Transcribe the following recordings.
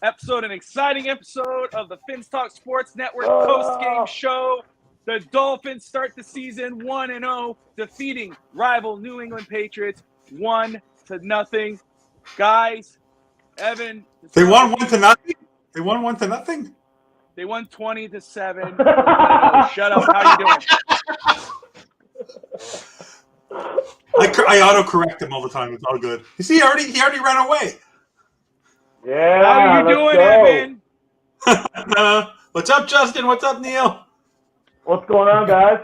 episode, an exciting episode of the Fins Talk Sports Network post-game show. The Dolphins start the season 1-0, defeating rival New England Patriots 1-0. Guys, Evan. They won 1-0? They won 1-0? They won 20-7. Shut up. How you doing? I autocorrect him all the time. It's all good. You see, he already ran away. Yeah. How you doing, Evan? What's up, Justin? What's up, Neal? What's going on, guys?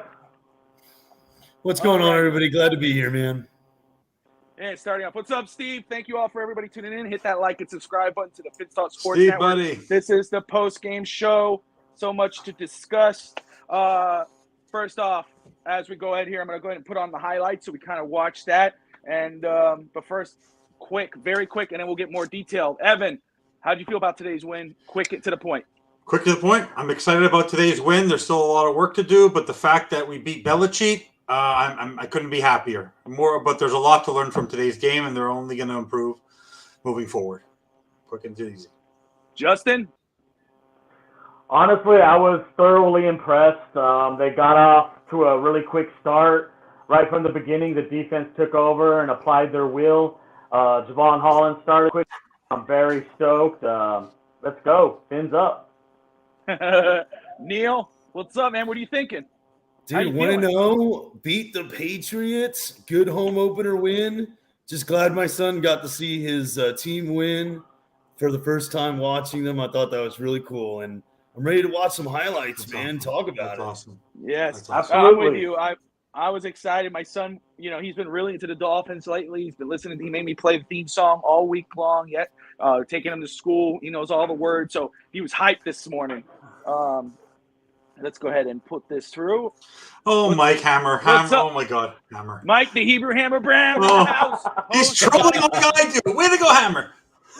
What's going on, everybody? Glad to be here, man. And starting off, what's up, Steve? Thank you all for everybody tuning in. Hit that like and subscribe button to the Fins Talk Sports Steve, Network. buddy. This is the post-game show. So much to discuss. First off, as we go ahead here, I'm going to go ahead and put on the highlights so we kind of watch that. And but first, very quick, and then we'll get more detailed. Evan, how do you feel about today's win? Quick, to the point. Quick to the point. I'm excited about today's win. There's still a lot of work to do, but the fact that we beat Belichick, I couldn't be happier. But there's a lot to learn from today's game, and they're only going to improve moving forward. Quick and easy. Justin? Honestly, I was thoroughly impressed. They got off to a really quick start. Right from the beginning, the defense took over and applied their will. Javon Holland started quick. I'm very stoked. Let's go. Fins up. Neal, what's up, man? What are you thinking? Dude, 1-0, beat the Patriots. Good home opener win. Just glad my son got to see his team win for the first time watching them. I thought that was really cool. And I'm ready to watch some highlights, man. Awesome. Talk about That's it. awesome. Yes, That's awesome. I'm Absolutely. with you. I was excited. My son, he's been really into the Dolphins lately. He's been listening. He made me play the theme song all week long. Taking him to school. He knows all the words. So he was hyped this morning. Let's go ahead and put this through. Oh, Mike Hammer. What's up? Oh, my God. Hammer. Mike, the Hebrew Hammer Brown in Oh, the house. He's trolling like I do. Way to go, Hammer.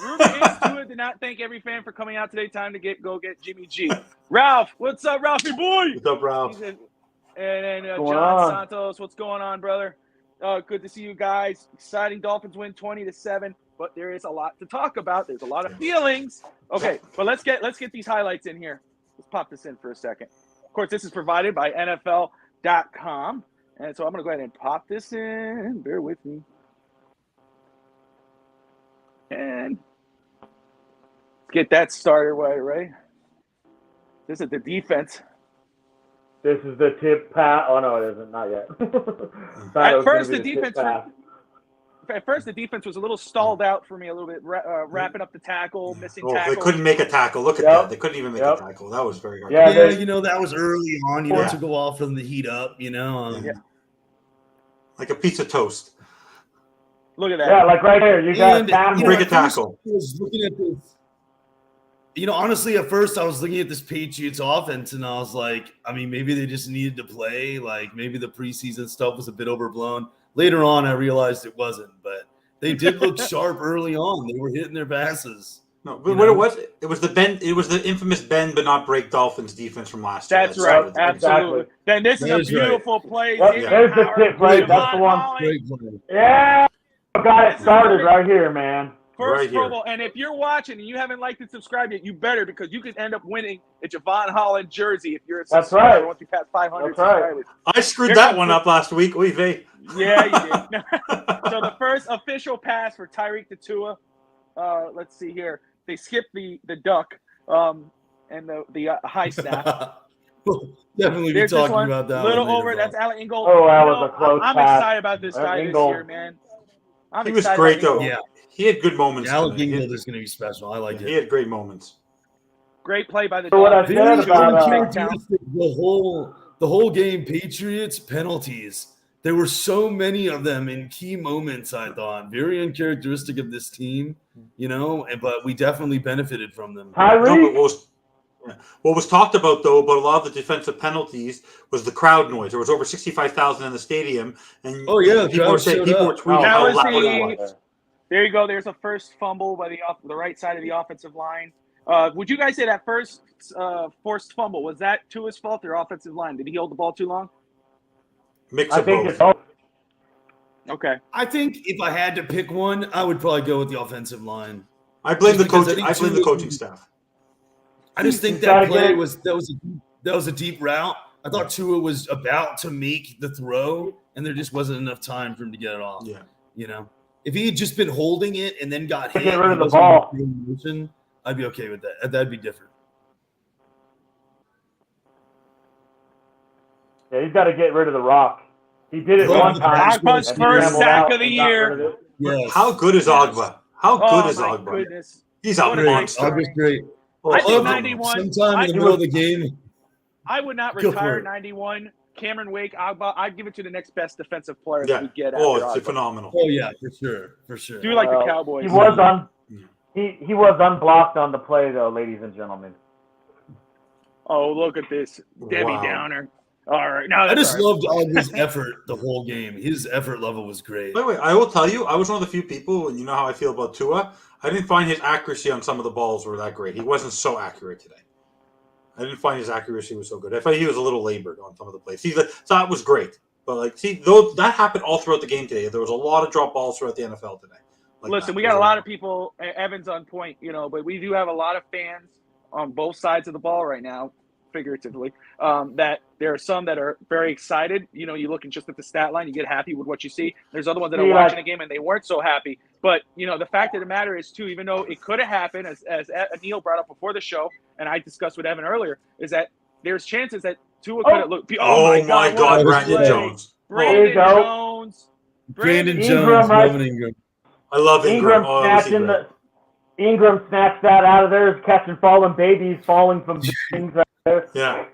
Ruben Institute did not thank every fan for coming out today. Time to go get Jimmy G. Ralph, what's up, Ralphie boy? What's up, Ralph? And then What's going John on? Santos, what's going on, brother? Good to see you guys. Exciting Dolphins win 20-7, but there is a lot to talk about. There's a lot of feelings. Okay, but let's get these highlights in here. Let's pop this in for a second. Of course, this is provided by NFL.com. And so I'm going to go ahead and pop this in. Bear with me. And let's get that started right. This is the defense. This is the tip pass. Oh, no, it isn't. Not yet. At first, the defense was a little stalled out for me a little bit, wrapping up the tackle, missing tackle. They couldn't make a tackle. Look at that. They couldn't even make a tackle. That was very hard. Yeah, that was early on. It took a while for them to heat up, Like a piece of toast. Look at that. Yeah, like right here. You got break a tackle. I was looking at this. Honestly, at first I was looking at this Patriots offense and I was like, maybe they just needed to play. Like maybe the preseason stuff was a bit overblown. Later on, I realized it wasn't, but they did look sharp early on. They were hitting their passes. No, but what it was the bend. It was the infamous bend but not break Dolphins defense from last year. That's right. Absolutely. Then this is a beautiful play. There's the tip, right? That's the one. Great play. Yeah. Got it started right here, man. First Pro Bowl. And if you're watching and you haven't liked and subscribed yet, you better, because you could end up winning a Javon Holland jersey if you're a subscriber once you pass 500 subscribers. I screwed that one up last week. Oy vey. Yeah, you did. So the first official pass for Tyreek to Tua. Let's see here. They skipped the duck and the high snap. We'll definitely be talking about that. Little over. That's Alec Ingold. Oh, that was a close I'm pass. excited about this guy this year, man. He was great, though. Yeah. He had good moments. Alec Ingold is going to be special. I like it. He had great moments. Great play by the Dolphins. The whole game, Patriots penalties. There were so many of them in key moments, I thought. Very uncharacteristic of this team, but we definitely benefited from them. What was talked about, though, about a lot of the defensive penalties was the crowd noise. There was over 65,000 in the stadium. And people were tweeting how loud it was. There you go. There's a first fumble by the right side of the offensive line. Would you guys say that first forced fumble, was that Tua's fault or offensive line? Did he hold the ball too long? Mix of both. Okay. I think if I had to pick one, I would probably go with the offensive line. I blame the Because coach. I blame the coaching staff. I just think that play was a deep route. I thought Tua was about to make the throw, and there just wasn't enough time for him to get it off. Yeah. You know, if he had just been holding it and then got hit, Get rid of and the ball. motion, I'd be okay with that. That'd be different. Yeah, he's got to get rid of the rock. He did it Love one the time. Agba's and he first scrambled sack out of the and got year. rid of it. Yes. How good is Agba? How good is my Agba? goodness. He's a What a great monster. story. August great. I think love him. 91. Sometime in the middle of the game. I would not Go for retire it. 91. Cameron Wake, Agba. I'd give it to the next best defensive player Yeah. that we get. Oh, after it's Agba. phenomenal. Oh yeah, for sure. Do like the Well, Cowboys. He was unblocked on the play, though, ladies and gentlemen. Oh, look at this, Debbie Wow. Downer. All right, now I that's just all right. loved August's effort the whole game. His effort level was great. By the way, I will tell you, I was one of the few people, and you know how I feel about Tua. I didn't find his accuracy on some of the balls were that great. He wasn't so accurate today. I didn't find his accuracy was so good. I thought he was a little labored on some of the plays. So that was great. But that happened all throughout the game today. There was a lot of drop balls throughout the NFL today. Listen, we got a lot of people. Evans on point, but we do have a lot of fans on both sides of the ball right now, figuratively. That there are some that are very excited. You looking just at the stat line, you get happy with what you see. There's other ones that are watching the game and they weren't so happy. But the fact of the matter is too, even though it could have happened, as Neal brought up before the show, and I discussed with Evan earlier, is that there's chances that Tua could have looked. Oh my God, Brandon Brandon Jones. Brandon Jones. Brandon Ingram, Jones, right? loving Ingram. I love Ingram. Ingram snatched that out of there, catching fallen babies falling from things right there. Yeah.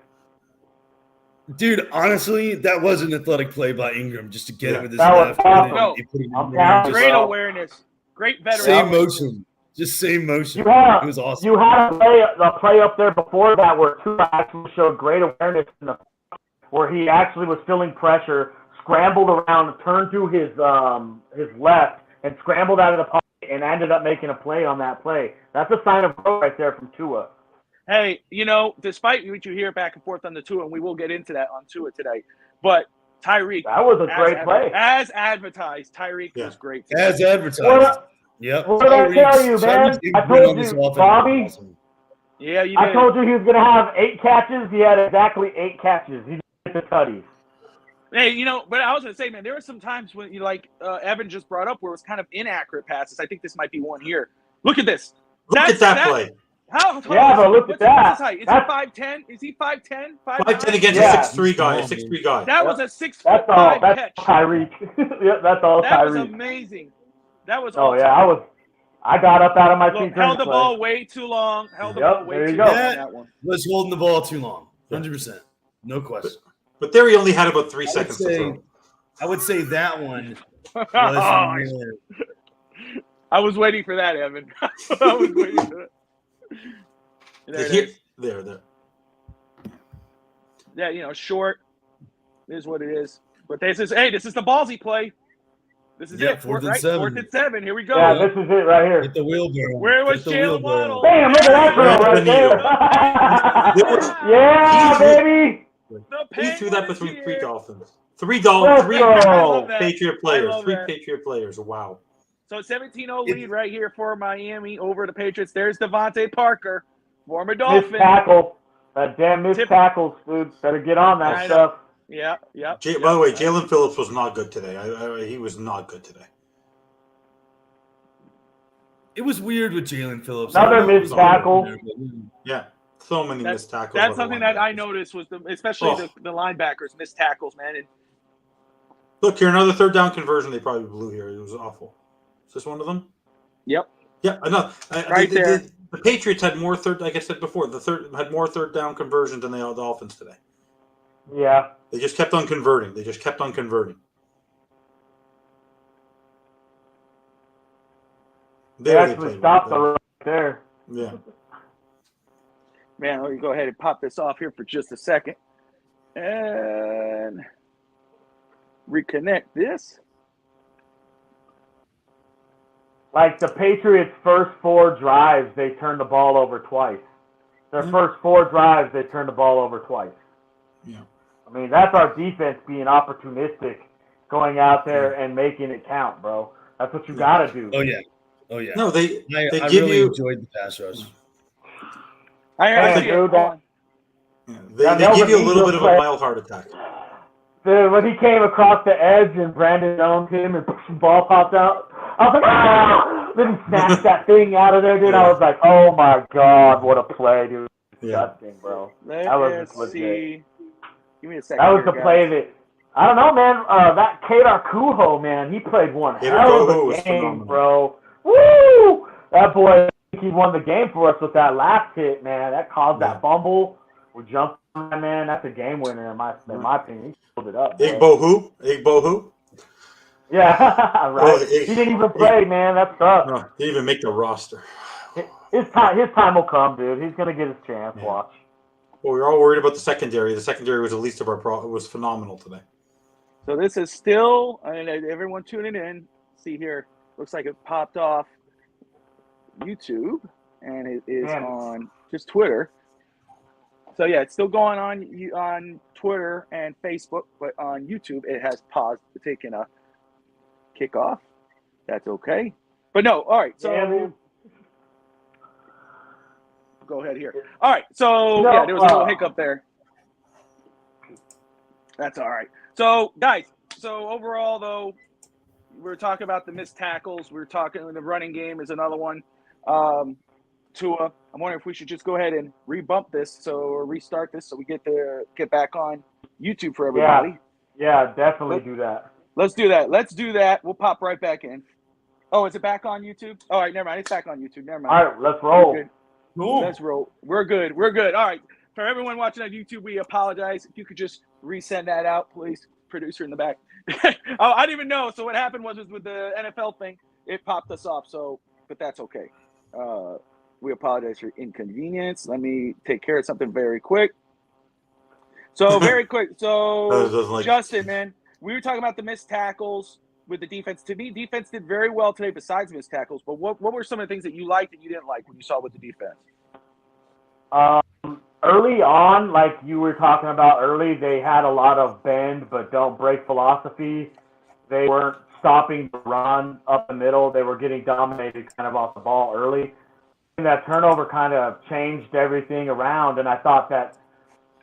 Dude, honestly, that was an athletic play by Ingram just to get it with his That was left. awesome. He put it in I'm there, down. just Great Bro. awareness. Great veteran. same motion. Just same motion. You had It was awesome. You had a play up there before that where Tua actually showed great awareness where he actually was feeling pressure, scrambled around, turned to his left, and scrambled out of the pocket and ended up making a play on that play. That's a sign of growth right there from Tua. Hey, despite what you hear back and forth on the Tua, and we will get into that on Tua today, but Tyreek. That was a great play. As advertised, Tyreek was great today. As advertised. Yep. What did I tell you, man? I told you, Bobby. Awesome. Yeah, you did. I told you he was going to have 8 catches. He had exactly 8 catches. He didn't get the tutties. Hey, but I was going to say, man, there were some times when, Evan just brought up where it was kind of inaccurate passes. I think this might be one here. Look at this. Look at that play. How tall Yeah, is but he? look at that. What's his height? Is he 5'10"? Is he 5'10"? 5'10" against Yeah. a 6'3" guy. 6'3" guy. That was a 6'5" That's all. That's catch. Tyreek. Yep, that's all That was Tyreek. amazing. That was Oh awesome. yeah, I got up out of my seat. Look, held the ball way too long. Held the ball way there you too go. long on that one. Was holding the ball too long. 100%. No question. But there he only had about 3 seconds to throw. I would say that one was I was waiting for that, Evan. I was waiting for that. There. Yeah, short is what it is. But this is the ballsy play. This is it. 4th and 7. 4th and 7. Here we go. Yeah, this is it right here. Hit the wheelbarrow. Where was Hit the Jalen wheelbarrow. Waddle? Bam! Look at that girl right there. Yeah, baby. He threw that between 3 Dolphins. 3 go. Patriot players. love 3 that. Patriot players. Wow. So 17-0 lead right here for Miami over the Patriots. There's Devontae Parker, former Dolphin. Missed tackle. That damn missed tackles, dude. Better get on that stuff. Yeah. By the way, Jalen Phillips was not good today. He was not good today. It was weird with Jalen Phillips. Another missed tackle. Yeah, so many missed tackles. That's something that I noticed was especially the linebackers missed tackles, man. And look here, another 3rd down conversion. They probably blew here. It was awful. Is this one of them? Yep. Yeah, enough. Right there. The Patriots had more like I said before, had more 3rd down conversions than the Dolphins today. Yeah. They just kept on converting. They actually stopped the right there. Yeah. Man, let me go ahead and pop this off here for just a second. And reconnect this. Like the Patriots' first 4 drives, they turned the ball over twice. Their first 4 drives, they turned the ball over twice. Yeah. I mean, that's our defense being opportunistic, going out there and making it count, bro. That's what you got to do. Oh, yeah. Oh yeah. No, they I give really you enjoyed the pass rush. I see it. dude, Hold on. they give you a little bit of a mild heart attack. Dude, when he came across the edge and Brandon Jones him and the ball popped out, I was like, ah! Then he snatched that thing out of there, dude. Yeah. I was like, oh my god, what a play, dude. Yeah. Disgusting, bro. Let That was us just legit. see. Give me a second. That was here, the play guys. that, I don't know, man. That Kadar Kuho, man, he played one Kadar hell of Kuho a was game, phenomenal. bro. Woo! That boy, I think he won the game for us with that last hit, man. That caused that fumble. We jumped on that, man. That's a game winner in my opinion. He pulled it up, boy. Igbo. Yeah, right. Oh, He didn't even play, man. That sucks. No, he didn't even make the roster. His time will come, dude. He's gonna get his chance. Watch. Well, we were all worried about the secondary. The secondary was the least of our problem. It was phenomenal today. So this is still, and everyone tuning in, see here, looks like it popped off YouTube, and it is on just Twitter. So yeah, it's still going on Twitter and Facebook, but on YouTube it has paused, taking a kickoff. That's okay. But no, all right. So go ahead here. All right. So yeah, there was a little hiccup there. That's all right. So guys, so overall though, we were talking about the missed tackles. We were talking the running game is another one. Tua, I'm wondering if we should just go ahead and rebump this or restart this so we get back on YouTube for everybody. Yeah, definitely do that. Let's do that. We'll pop right back in. Oh, is it back on YouTube? All right, never mind. It's back on YouTube. Never mind. All right, let's roll. Let's roll. We're good. All right. For everyone watching on YouTube, we apologize. If you could just resend that out, please. Producer in the back. Oh, I didn't even know. So what happened was with the NFL thing, it popped us off. So, but that's okay. We apologize for inconvenience. Let me take care of something very quick. So very quick. So Justin, man, we were talking about the missed tackles with the defense. To me, defense did very well today besides missed tackles. But what were some of the things that you liked and you didn't like when you saw with the defense? Early on, like you were talking about early, they had a lot of bend but don't break philosophy. They weren't stopping the run up the middle. They were getting dominated kind of off the ball early. And that turnover kind of changed everything around, and I thought that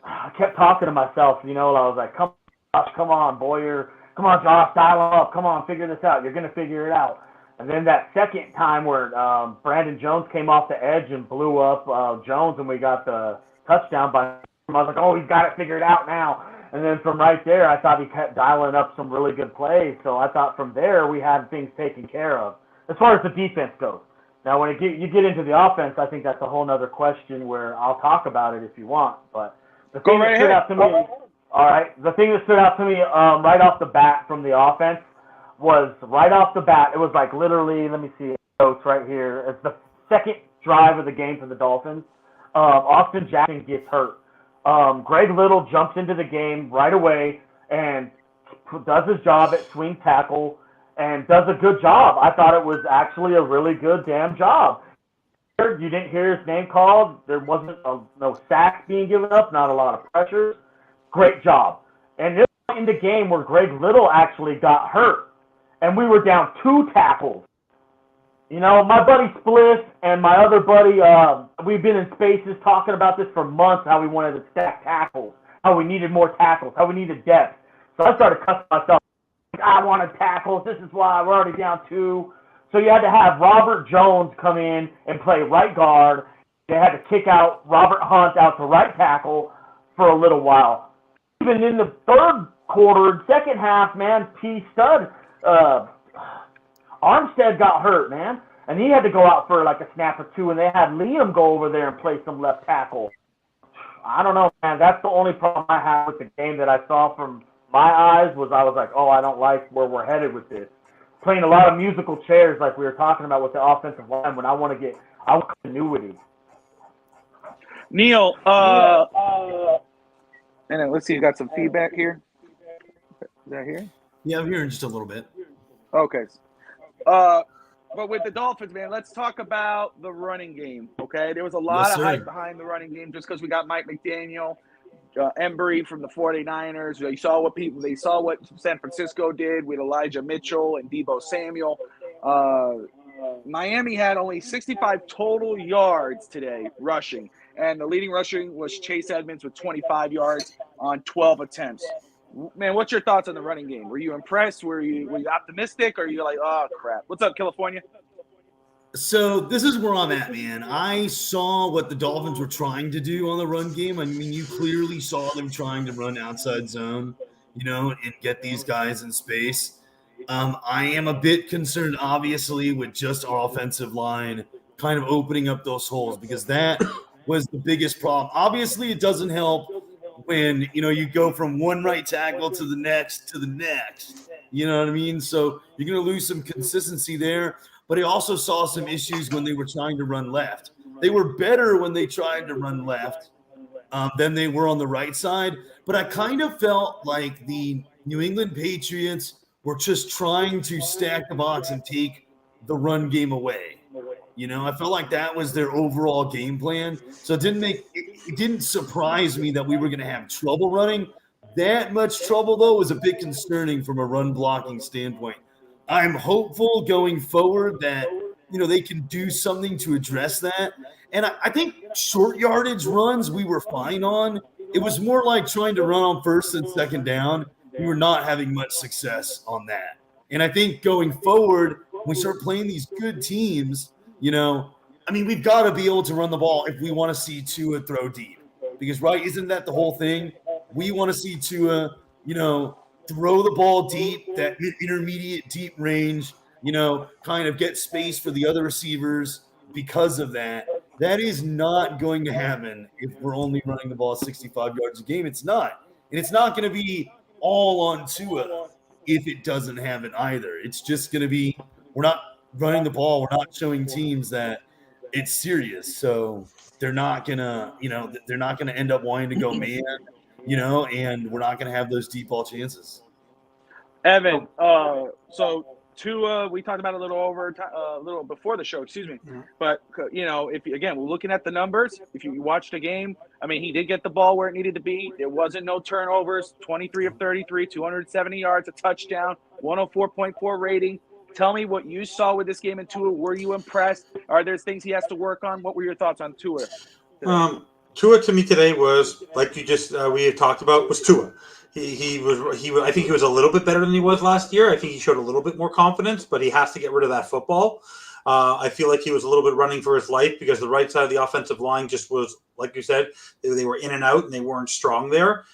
I kept talking to myself, I was like, come on, Boyer. Come on, Josh, dial up. Come on, figure this out. You're going to figure it out. And then that second time where Brandon Jones came off the edge and blew up Jones and we got the touchdown by him, I was like, oh, he's got it figured out now. And then from right there, I thought he kept dialing up some really good plays. So I thought from there we had things taken care of as far as the defense goes. Now, when you get into the offense, I think that's a whole other question where I'll talk about it if you want. But the thing that stood out to me, all right, the thing that stood out to me right off the bat from the offense was right off the bat, it was like literally, let me see, notes right here. It's the second drive of the game for the Dolphins. Austin Jackson gets hurt. Greg Little jumps into the game right away and does his job at swing tackle and does a good job. I thought it was actually a really good damn job. You didn't hear his name called. There wasn't no sacks being given up, not a lot of pressure. Great job. And this was in the game where Greg Little actually got hurt, and we were down 2 tackles. My buddy Spliff and my other buddy, we've been in spaces talking about this for months, how we wanted to stack tackles, how we needed more tackles, how we needed depth. So I started cussing myself. I wanted tackles. This is why we're already down 2. So you had to have Robert Jones come in and play right guard. They had to kick out Robert Hunt out to right tackle for a little while. Even in the third quarter, second half, man, P. Stud, Armstead got hurt, man. And he had to go out for like a snap or 2, and they had Liam go over there and play some left tackle. I don't know, man. That's the only problem I have with the game that I saw from my eyes was I was like, oh, I don't like where we're headed with this. Playing a lot of musical chairs like we were talking about with the offensive line when I want continuity. Neal, and then let's see, you got some feedback here. Is that here? Yeah, I'm hearing just a little bit. Okay. But with the Dolphins, man, let's talk about the running game, okay? There was a lot of hype behind the running game just because we got Mike McDaniel, Embry from the 49ers. They saw what San Francisco did with Elijah Mitchell and Deebo Samuel. Miami had only 65 total yards today rushing, and the leading rushing was Chase Edmonds with 25 yards on 12 attempts. Man, what's your thoughts on the running game? Were you impressed? Were you optimistic? Or are you like, oh crap? What's up, California? So this is where I'm at, man. I saw what the Dolphins were trying to do on the run game. I mean, you clearly saw them trying to run outside zone, and get these guys in space. I am a bit concerned, obviously, with just our offensive line kind of opening up those holes, because that was the biggest problem. Obviously, it doesn't help when, you go from one right tackle to the next to the next. You know what I mean? So you're going to lose some consistency there. But I also saw some issues when they were trying to run left. They were better when they tried to run left than they were on the right side. But I kind of felt like the New England Patriots were just trying to stack the box and take the run game away. I felt like that was their overall game plan. So it didn't surprise me that we were going to have trouble running. That much trouble, though, was a bit concerning from a run blocking standpoint. I'm hopeful going forward that, they can do something to address that. And I think short yardage runs we were fine on. It was more like trying to run on first and second down. We were not having much success on that. And I think going forward, when we start playing these good teams, we've got to be able to run the ball if we want to see Tua throw deep. Because, right, isn't that the whole thing? We want to see Tua, throw the ball deep, that intermediate deep range, kind of get space for the other receivers because of that. That is not going to happen if we're only running the ball 65 yards a game. It's not. And it's not going to be all on Tua if it doesn't happen either. It's just going to be, we're not running the ball. We're not showing teams that it's serious. So they're not going to, they're not going to end up wanting to go man, and we're not going to have those deep ball chances. Evan, so Tua, we talked about a little before the show, excuse me. But, if again, we're looking at the numbers. If you watch the game, he did get the ball where it needed to be. There wasn't no turnovers, 23 of 33, 270 yards, a touchdown, 104.4 rating. Tell me what you saw with this game in Tua. Were you impressed? Are there things he has to work on? What were your thoughts on Tua? Tua to me today was, like you just we had talked about, was Tua. He was. I think he was a little bit better than he was last year. I think he showed a little bit more confidence, but he has to get rid of that football. I feel like he was a little bit running for his life because the right side of the offensive line just was, like you said, they were in and out and they weren't strong there.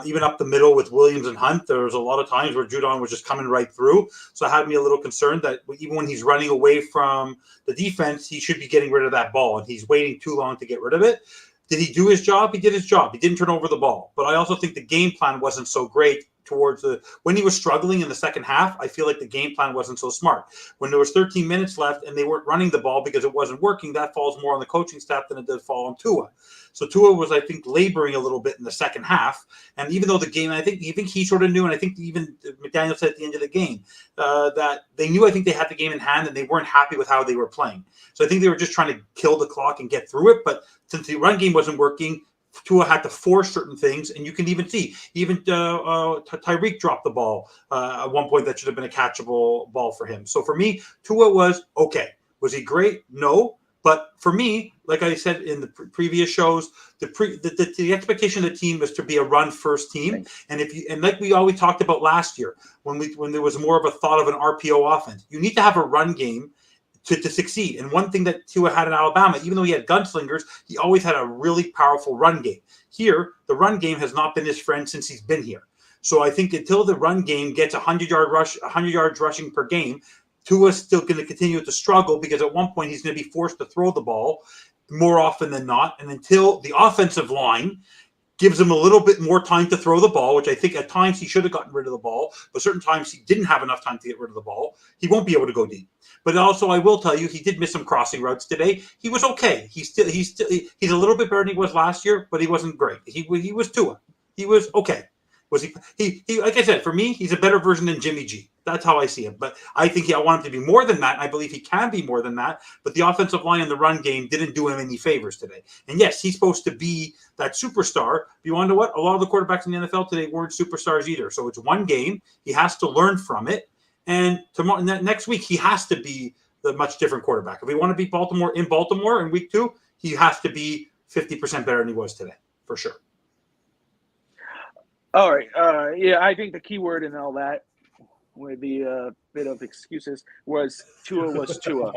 Even up the middle with Williams and Hunt, there was a lot of times where Judon was just coming right through. So it had me a little concerned that even when he's running away from the defense, he should be getting rid of that ball, and he's waiting too long to get rid of it. Did he do his job? He did his job. He didn't turn over the ball. But I also think the game plan wasn't so great when he was struggling in the second half. I feel like the game plan wasn't so smart. When there was 13 minutes left and they weren't running the ball because it wasn't working, that falls more on the coaching staff than it did fall on Tua. So Tua was, I think, laboring a little bit in the second half. And even though the game, I think he sort of knew, and I think even McDaniel said at the end of the game that they knew, I think they had the game in hand and they weren't happy with how they were playing. So I think they were just trying to kill the clock and get through it. But since the run game wasn't working, Tua had to force certain things, and you can even see, Tyreek dropped the ball at one point that should have been a catchable ball for him. So for me, Tua was okay. Was he great? No. But for me, like I said in the previous shows, the expectation of the team was to be a run-first team. And like we always talked about last year, when there was more of a thought of an RPO offense, you need to have a run game to succeed. And one thing that Tua had in Alabama, even though he had gunslingers, he always had a really powerful run game. Here, the run game has not been his friend since he's been here. So I think until the run game gets 100 yards rushing per game, Tua's still going to continue to struggle because at one point he's going to be forced to throw the ball more often than not. And until the offensive line gives him a little bit more time to throw the ball, which I think at times he should have gotten rid of the ball, but certain times he didn't have enough time to get rid of the ball, he won't be able to go deep. But also, I will tell you, he did miss some crossing routes today. He was okay. He's a little bit better than he was last year, but he wasn't great. He was Tua. He was okay. Was he like I said, for me, he's a better version than Jimmy G. That's how I see him. But I think I want him to be more than that. I believe he can be more than that. But the offensive line and the run game didn't do him any favors today. And yes, he's supposed to be that superstar. But you want to know what? A lot of the quarterbacks in the NFL today weren't superstars either. So it's one game. He has to learn from it. And tomorrow, next week, he has to be the much different quarterback. If we want to beat Baltimore in Baltimore in week 2, he has to be 50% better than he was today, for sure. All right. Yeah, I think the key word in all that, with the bit of excuses, was Tua was Tua.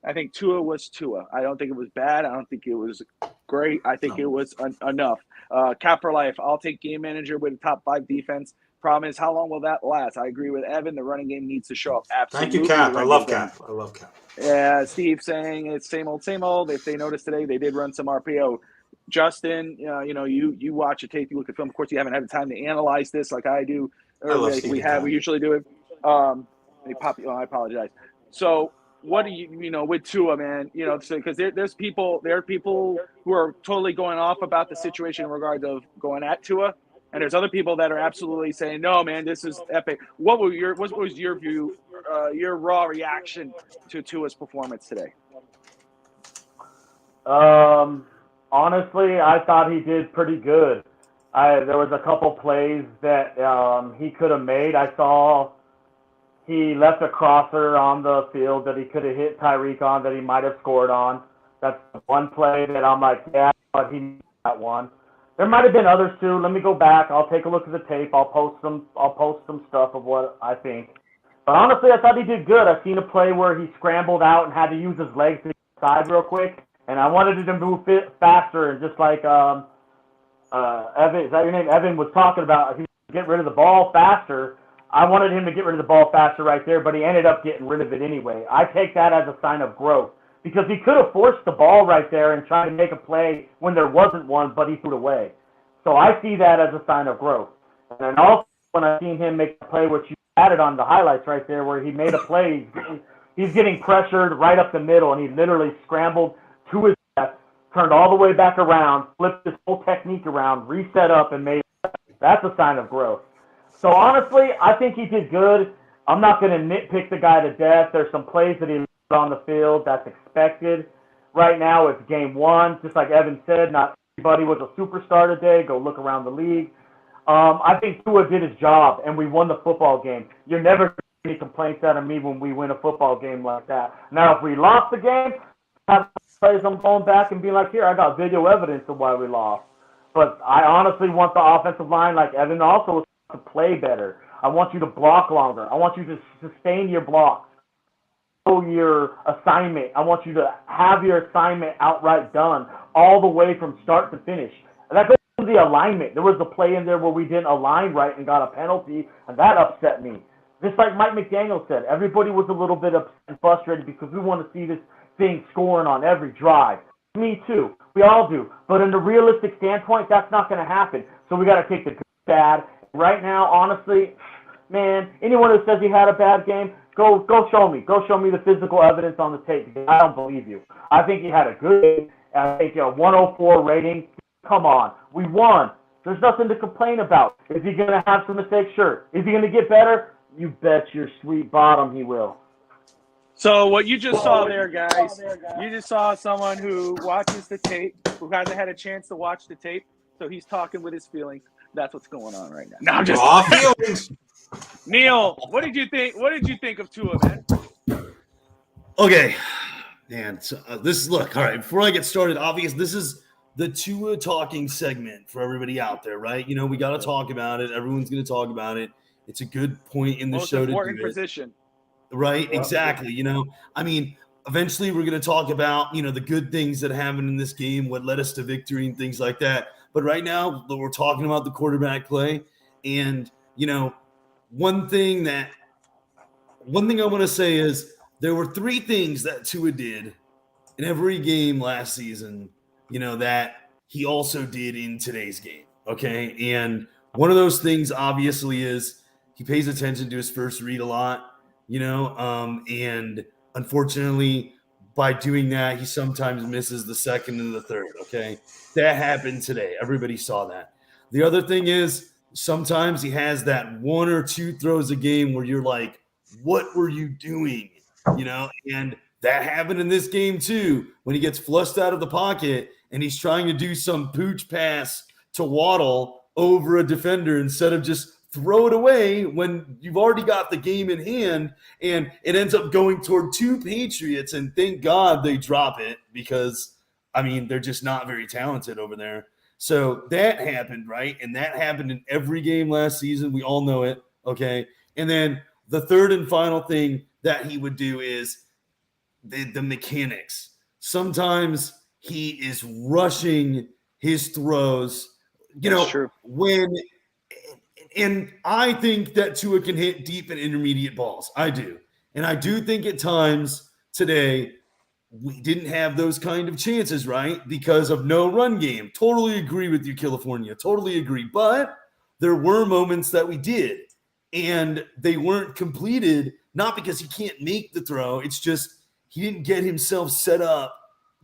I think Tua was Tua. I don't think it was bad. I don't think it was great. I think it was enough. Cap for life. I'll take game manager with a top 5 defense. Problem is, how long will that last? I agree with Evan. The running game needs to show up. Absolutely. Thank you, Cap. I love Cap. Yeah, Steve saying it's same old, same old. If they noticed today, they did run some RPO. Justin, you watch a tape, you look at film. Of course, you haven't had the time to analyze this like I do. We usually do it. I apologize. So, what do you with Tua, man? Because there are people who are totally going off about the situation in regards of going at Tua, and there's other people that are absolutely saying, no, man, this is epic. What was your view, your raw reaction to Tua's performance today? Honestly, I thought he did pretty good. There was a couple plays that he could have made. I saw he left a crosser on the field that he could have hit Tyreek on that he might have scored on. That's one play that I'm like, yeah, but he made that one. There might have been others too. Let me go back. I'll take a look at the tape. I'll post some stuff of what I think. But honestly, I thought he did good. I've seen a play where he scrambled out and had to use his legs to get inside real quick. And I wanted him to move faster, and just like Evan, is that your name? Evan was talking about, he was get rid of the ball faster. I wanted him to get rid of the ball faster right there, but he ended up getting rid of it anyway. I take that as a sign of growth, because he could have forced the ball right there and tried to make a play when there wasn't one, but he threw it away. So I see that as a sign of growth. And then also when I seen him make a play, which you added on the highlights right there, where he made a play, he's getting pressured right up the middle, and he literally scrambled to his left, turned all the way back around, flipped his whole technique around, reset up, and made it. That's a sign of growth. So honestly, I think he did good. I'm not going to nitpick the guy to death. There's some plays that he left on the field that's expected. Right now, it's game 1. Just like Evan said, not everybody was a superstar today. Go look around the league. I think Tua did his job, and we won the football game. You're never going to get any complaints out of me when we win a football game like that. Now, if we lost the game, I'm going back and being like, here, I got video evidence of why we lost. But I honestly want the offensive line, like Evan also, to play better. I want you to block longer. I want you to sustain your block. Your assignment. I want you to have your assignment outright done all the way from start to finish. And that goes to the alignment. There was a play in there where we didn't align right and got a penalty, and that upset me. Just like Mike McDaniel said, everybody was a little bit upset and frustrated because we want to see this thing scoring on every drive. Me too. We all do. But in the realistic standpoint, that's not going to happen. So we got to take the good, bad. Right now, honestly, man, anyone who says he had a bad game, go show me. Go show me the physical evidence on the tape. I don't believe you. I think he had a good game. I think a 104 rating. Come on. We won. There's nothing to complain about. Is he going to have some mistakes? Sure. Is he going to get better? You bet your sweet bottom he will. So what you just saw there, guys, you just saw someone who watches the tape, who hasn't had a chance to watch the tape, so he's talking with his feelings. That's what's going on right now. No, I'm just feelings. Neal, what did you think? What did you think of Tua, man? Okay, man. So look. All right, before I get started, obviously this is the Tua talking segment for everybody out there, right? We got to talk about it. Everyone's going to talk about it. It's a good point in the Most show to do important it. position. Right, exactly. Eventually we're going to talk about, the good things that happened in this game, what led us to victory and things like that. But right now we're talking about the quarterback play. And, one thing I want to say is there were 3 things that Tua did in every game last season, that he also did in today's game. Okay. And one of those things obviously is he pays attention to his first read a lot. And unfortunately, by doing that, he sometimes misses the second and the third. Okay, that happened today. Everybody saw that. The other thing is sometimes he has that 1 or 2 throws a game where you're like, what were you doing? And that happened in this game too, when he gets flushed out of the pocket and he's trying to do some pooch pass to Waddle over a defender instead of just throw it away when you've already got the game in hand, and it ends up going toward 2 Patriots, and thank God they drop it because, I mean, they're just not very talented over there. So that happened, right? And that happened in every game last season. We all know it, okay? And then the third and final thing that he would do is the mechanics. Sometimes he is rushing his throws, That's true. and I think that Tua can hit deep and intermediate balls. I do. And I do think at times today we didn't have those kind of chances, right? Because of no run game. Totally agree with you, California. Totally agree. But there were moments that we did, and they weren't completed, not because he can't make the throw. It's just he didn't get himself set up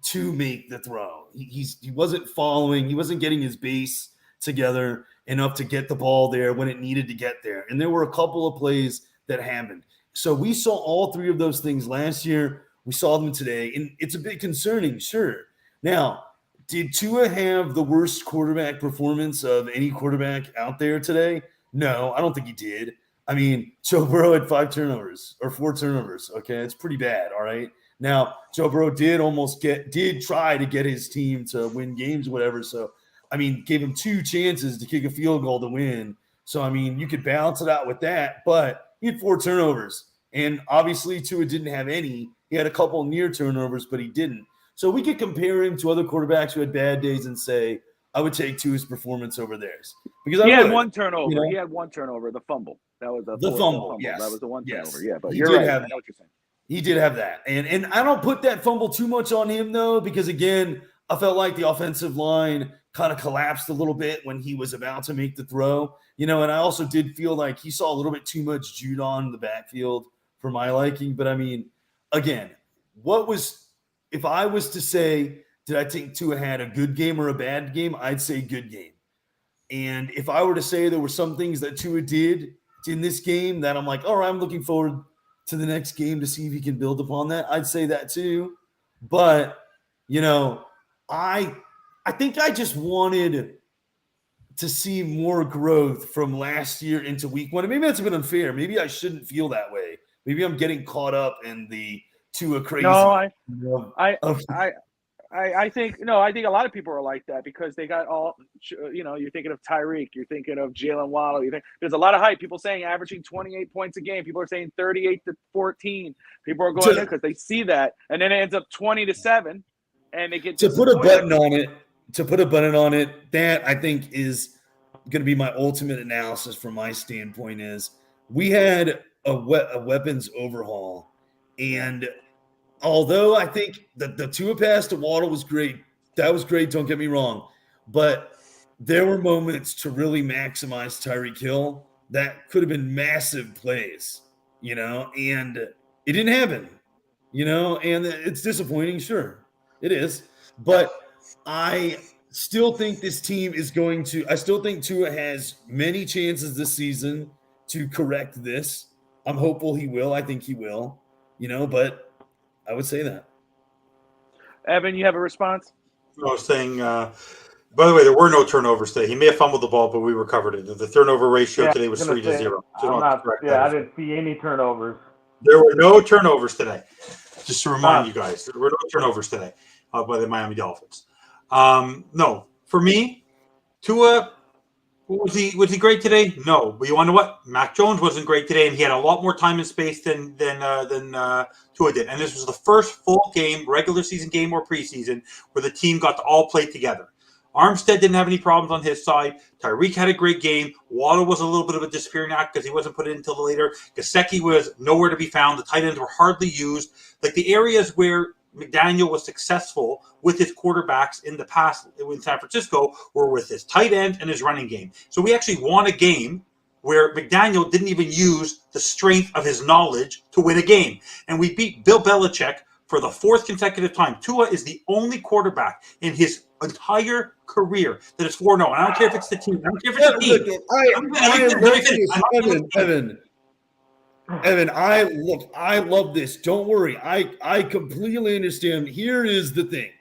to make the throw. He wasn't following. He wasn't getting his base together enough to get the ball there when it needed to get there. And there were a couple of plays that happened. So we saw all 3 of those things last year. We saw them today, and it's a bit concerning, sure. Now, did Tua have the worst quarterback performance of any quarterback out there today? No, I don't think he did. I mean, Joe Burrow had 5 turnovers or 4 turnovers. Okay, it's pretty bad, all right? Now, Joe Burrow did try to get his team to win games or whatever. So, I mean, gave him 2 chances to kick a field goal to win. So, I mean, you could balance it out with that, but he had 4 turnovers. And obviously, Tua didn't have any. He had a couple near turnovers, but he didn't. So we could compare him to other quarterbacks who had bad days and say, I would take Tua's performance over theirs. Because he had 1 turnover. You know? He had 1 turnover, the fumble. That was the fumble. Yes. That was the 1 yes. turnover. Yeah, but he you're right. I know what you're saying. He did have that. And I don't put that fumble too much on him, though, because, again, I felt like the offensive line kind of collapsed a little bit when he was about to make the throw. You know, and I also did feel like he saw a little bit too much Judon in the backfield for my liking. But, I mean, again, if I was to say, did I think Tua had a good game or a bad game, I'd say good game. And if I were to say there were some things that Tua did in this game that I'm like, all right, I'm looking forward to the next game to see if he can build upon that, I'd say that too. But, you know, I think I just wanted to see more growth from last year into week 1. And maybe that's a bit unfair. Maybe I shouldn't feel that way. Maybe I'm getting caught up in the Tua crazy. No, I think a lot of people are like that because they got all, you know, you're thinking of Tyreek, you're thinking of Jalen Waddle. There's a lot of hype. People saying averaging 28 points a game. People are saying 38 to 14. People are going there because they see that, and then it ends up 20-7, and they get to put a button on it. To put a button on it, that I think is going to be my ultimate analysis from my standpoint. Is we had a weapons overhaul, and although I think the Tua pass to Waddle was great, that was great, don't get me wrong, but there were moments to really maximize Tyreek Hill that could have been massive plays, you know, and it didn't happen, you know, and it's disappointing, sure, it is, but I still think this team is going to – I still think Tua has many chances this season to correct this. I'm hopeful he will. I think he will, you know, but – I would say that. Evan, you have a response? I was saying, by the way, there were no turnovers today. He may have fumbled the ball, but we recovered it. The turnover ratio today was 3-0. I didn't see any turnovers. There were no turnovers today. Just to remind you guys, there were no turnovers today by the Miami Dolphins. No, for me, Tua, was he great today? No, but you want to know what? Mac Jones wasn't great today, and he had a lot more time and space than Tua did. And this was the first full game, regular season game or preseason, where the team got to all play together. Armstead didn't have any problems on his side. Tyreek had a great game. Waddle was a little bit of a disappearing act because he wasn't put in until later. Gesicki was nowhere to be found. The tight ends were hardly used. Like the areas where McDaniel was successful with his quarterbacks in the past in San Francisco were with his tight end and his running game. So we actually won a game where McDaniel didn't even use the strength of his knowledge to win a game. And we beat Bill Belichick for the 4th consecutive time. Tua is the only quarterback in his entire career that is 4-0. And I don't care if it's the team. I don't care if it's the team. Evan, I love this. Don't worry. I completely understand. Here is the thing.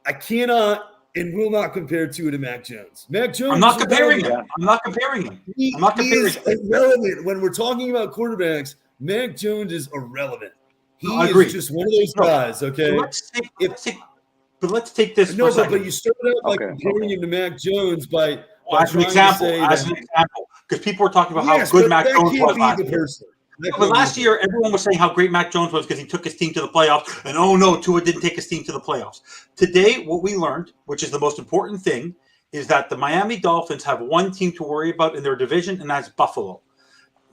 I cannot and will not compare Tua to Mac Jones. Mac Jones. I'm not is comparing irrelevant. him. I'm not comparing him. He I'm not comparing is him. irrelevant. When we're talking about quarterbacks, Mac Jones is irrelevant. He I agree. is just one of those No, guys, okay? Let's take this for a second. But you started out by comparing him to Mac Jones by as an example, because people were talking about how good Mac Jones was last year. But last year, everyone was saying how great Mac Jones was because he took his team to the playoffs, and oh no, Tua didn't take his team to the playoffs. Today, what we learned, which is the most important thing, is that the Miami Dolphins have one team to worry about in their division, and that's Buffalo.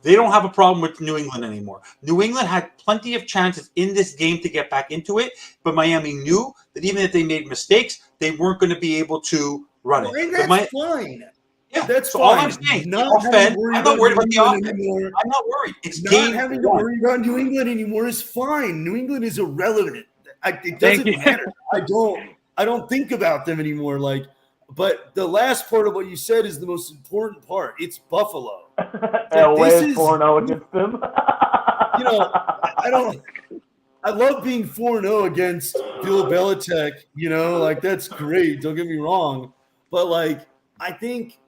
They don't have a problem with New England anymore. New England had plenty of chances in this game to get back into it, but Miami knew that even if they made mistakes, they weren't going to be able to run it. And that's fine. Yeah, that's so fine. All I'm saying, I'm not worried about the offense anymore. I'm not worried. It's not having to worry about New England anymore is fine. New England is irrelevant. It doesn't matter. I don't think about them anymore. But the last part of what you said is the most important part. It's Buffalo. Elway 4-0 against them. I love being 4-0 against Bill Belichick. That's great. Don't get me wrong. But I think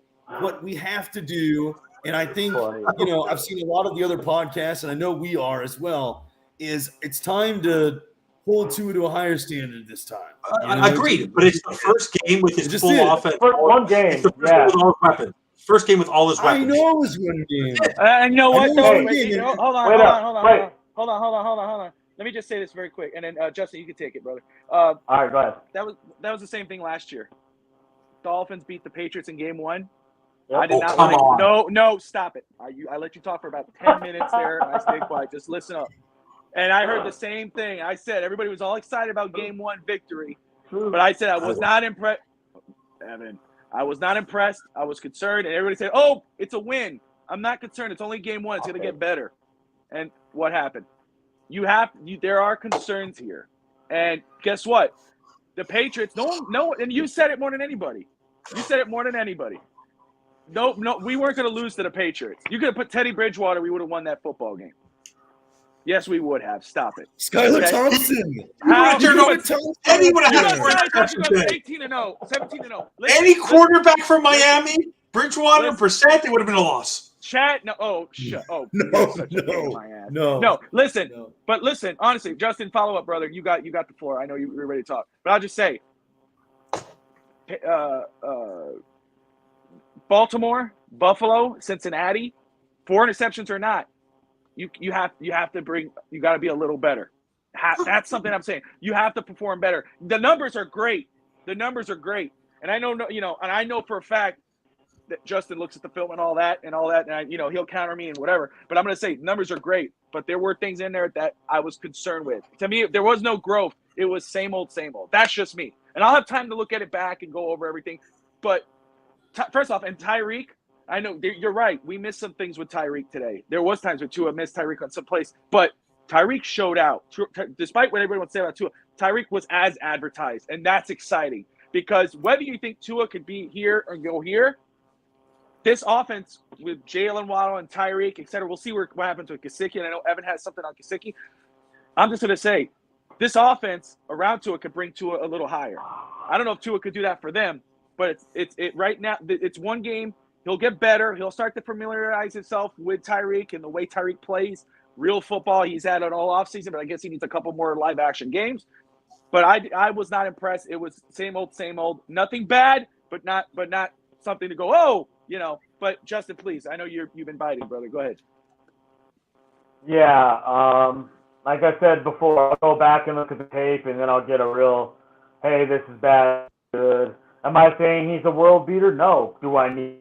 what we have to do, and I think, I've seen a lot of the other podcasts, and I know we are as well, is it's time to hold Tua to a higher standard this time. Agreed, but it's the first game with his full offense. One game, First game with all his weapons. I know it was one game. You know what? Hold on. Let me just say this very quick, and then Justin, you can take it, brother. All right, go ahead. That was the same thing last year. Dolphins beat the Patriots in game 1. Yep. I did not like it. No, stop it. I let you talk for about 10 minutes there, and I stayed quiet. Just listen up. And I heard the same thing. I said everybody was all excited about game 1 victory, but I said I was not impressed. Evan, I was not impressed. I was concerned, and everybody said, "Oh, it's a win." I'm not concerned. It's only game 1. It's going to get better. And what happened? There are concerns here, and guess what? The Patriots. No, and you said it more than anybody. No, we weren't going to lose to the Patriots. You could have put Teddy Bridgewater. We would have won that football game. Yes, we would have. Stop it. Skylar Thompson. Teddy would have had 18-0, 17-0. Any quarterback from Miami, Bridgewater, Brissett, it would have been a loss. Chat. No. Oh, shut. Oh, no. Listen, but listen. Honestly, Justin, follow up, brother. You got the floor. I know you're ready to talk, but I'll just say, Baltimore, Buffalo, Cincinnati, 4 interceptions or not, you have to you got to be a little better. That's something I'm saying. You have to perform better. The numbers are great. And I know, and I know for a fact that Justin looks at the film and all that, and he'll counter me and whatever. But I'm going to say numbers are great, but there were things in there that I was concerned with. To me, there was no growth. It was same old, same old. That's just me. And I'll have time to look at it back and go over everything. But first off, and Tyreek, I know you're right. We missed some things with Tyreek today. There was times where Tua missed Tyreek on some place, but Tyreek showed out. Despite what everyone would say about Tua, Tyreek was as advertised, and that's exciting because whether you think Tua could be here or go here, this offense with Jalen Waddle and Tyreek, et cetera, we'll see what happens with Gesicki. And I know Evan has something on Gesicki. I'm just going to say, this offense around Tua could bring Tua a little higher. I don't know if Tua could do that for them, but it's right now. It's one game. He'll get better. He'll start to familiarize himself with Tyreek and the way Tyreek plays. Real football. He's had it all offseason, but I guess he needs a couple more live action games. But I was not impressed. It was same old. Nothing bad, but not something to go, oh, But Justin, please, I know you've been biting, brother. Go ahead. Yeah, like I said before, I'll go back and look at the tape, and then I'll get a real, hey, this is bad, good. Am I saying he's a world beater? No. Do I need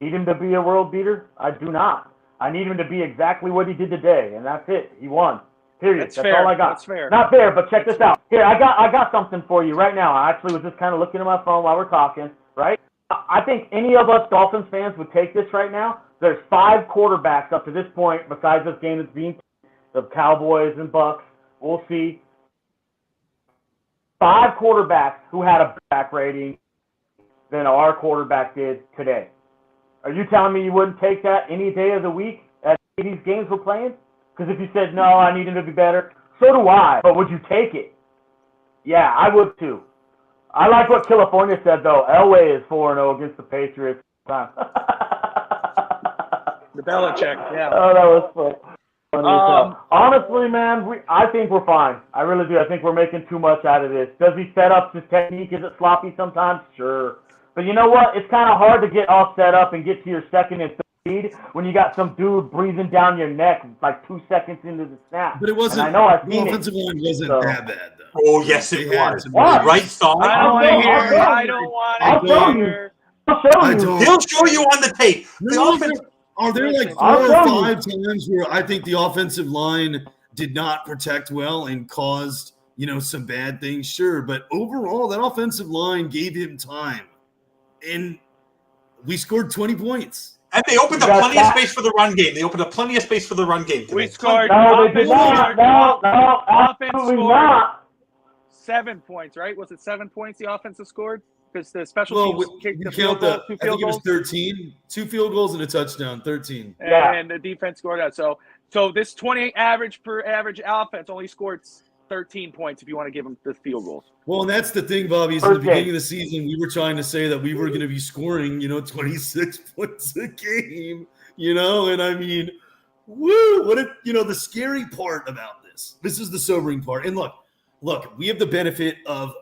him to be a world beater? I do not. I need him to be exactly what he did today, and that's it. He won. Period. That's fair. all I got. That's fair. Not fair, but check this out. Here, I got something for you right now. I actually was just kind of looking at my phone while we're talking, right? I think any of us Dolphins fans would take this right now. There's 5 quarterbacks up to this point, besides this game that's being the Cowboys and Bucks. We'll see. 5 quarterbacks who had a back rating than our quarterback did today. Are you telling me you wouldn't take that any day of the week as these games we're playing? Because if you said, no, I need him to be better, so do I. But would you take it? Yeah, I would too. I like what California said, though. Elway is 4-0 against the Patriots. The Belichick, yeah. Oh, that was funny. Honestly, man, I think we're fine. I really do. I think we're making too much out of this. Does he set up his technique? Is it sloppy sometimes? Sure. But you know what? It's kind of hard to get all set up and get to your second and third when you got some dude breathing down your neck like 2 seconds into the snap. But it wasn't. And I know I've the seen offensive line wasn't that bad, though. Oh, yes, it was. What? Right side. I don't want to hear it. I don't I'll want show to you. hear. I'll show you. don't. He'll show you on the tape. The No, offense. Are there like 4 I'll or show you. 5 times where I think the offensive line did not protect well and caused, some bad things? Sure. But overall, that offensive line gave him time. And we scored 20 points. And they opened up plenty of space for the run game. We scored. No, they did not. No, Offense absolutely scored not. 7 points, right? Was it 7 points the offensive scored? Because the special Well, teams we kicked the count field goal, the, 2 I think field it was goals, 13. 2 field goals and a touchdown, 13. and the defense scored that. So this 28 average per average offense only scored 13 points if you want to give them the field goals. Well, and that's the thing, Bobby, is in the beginning of the season, we were trying to say that we were going to be scoring, 26 points a game, and I mean, woo, what if, the scary part about this is the sobering part. And look, we have the benefit of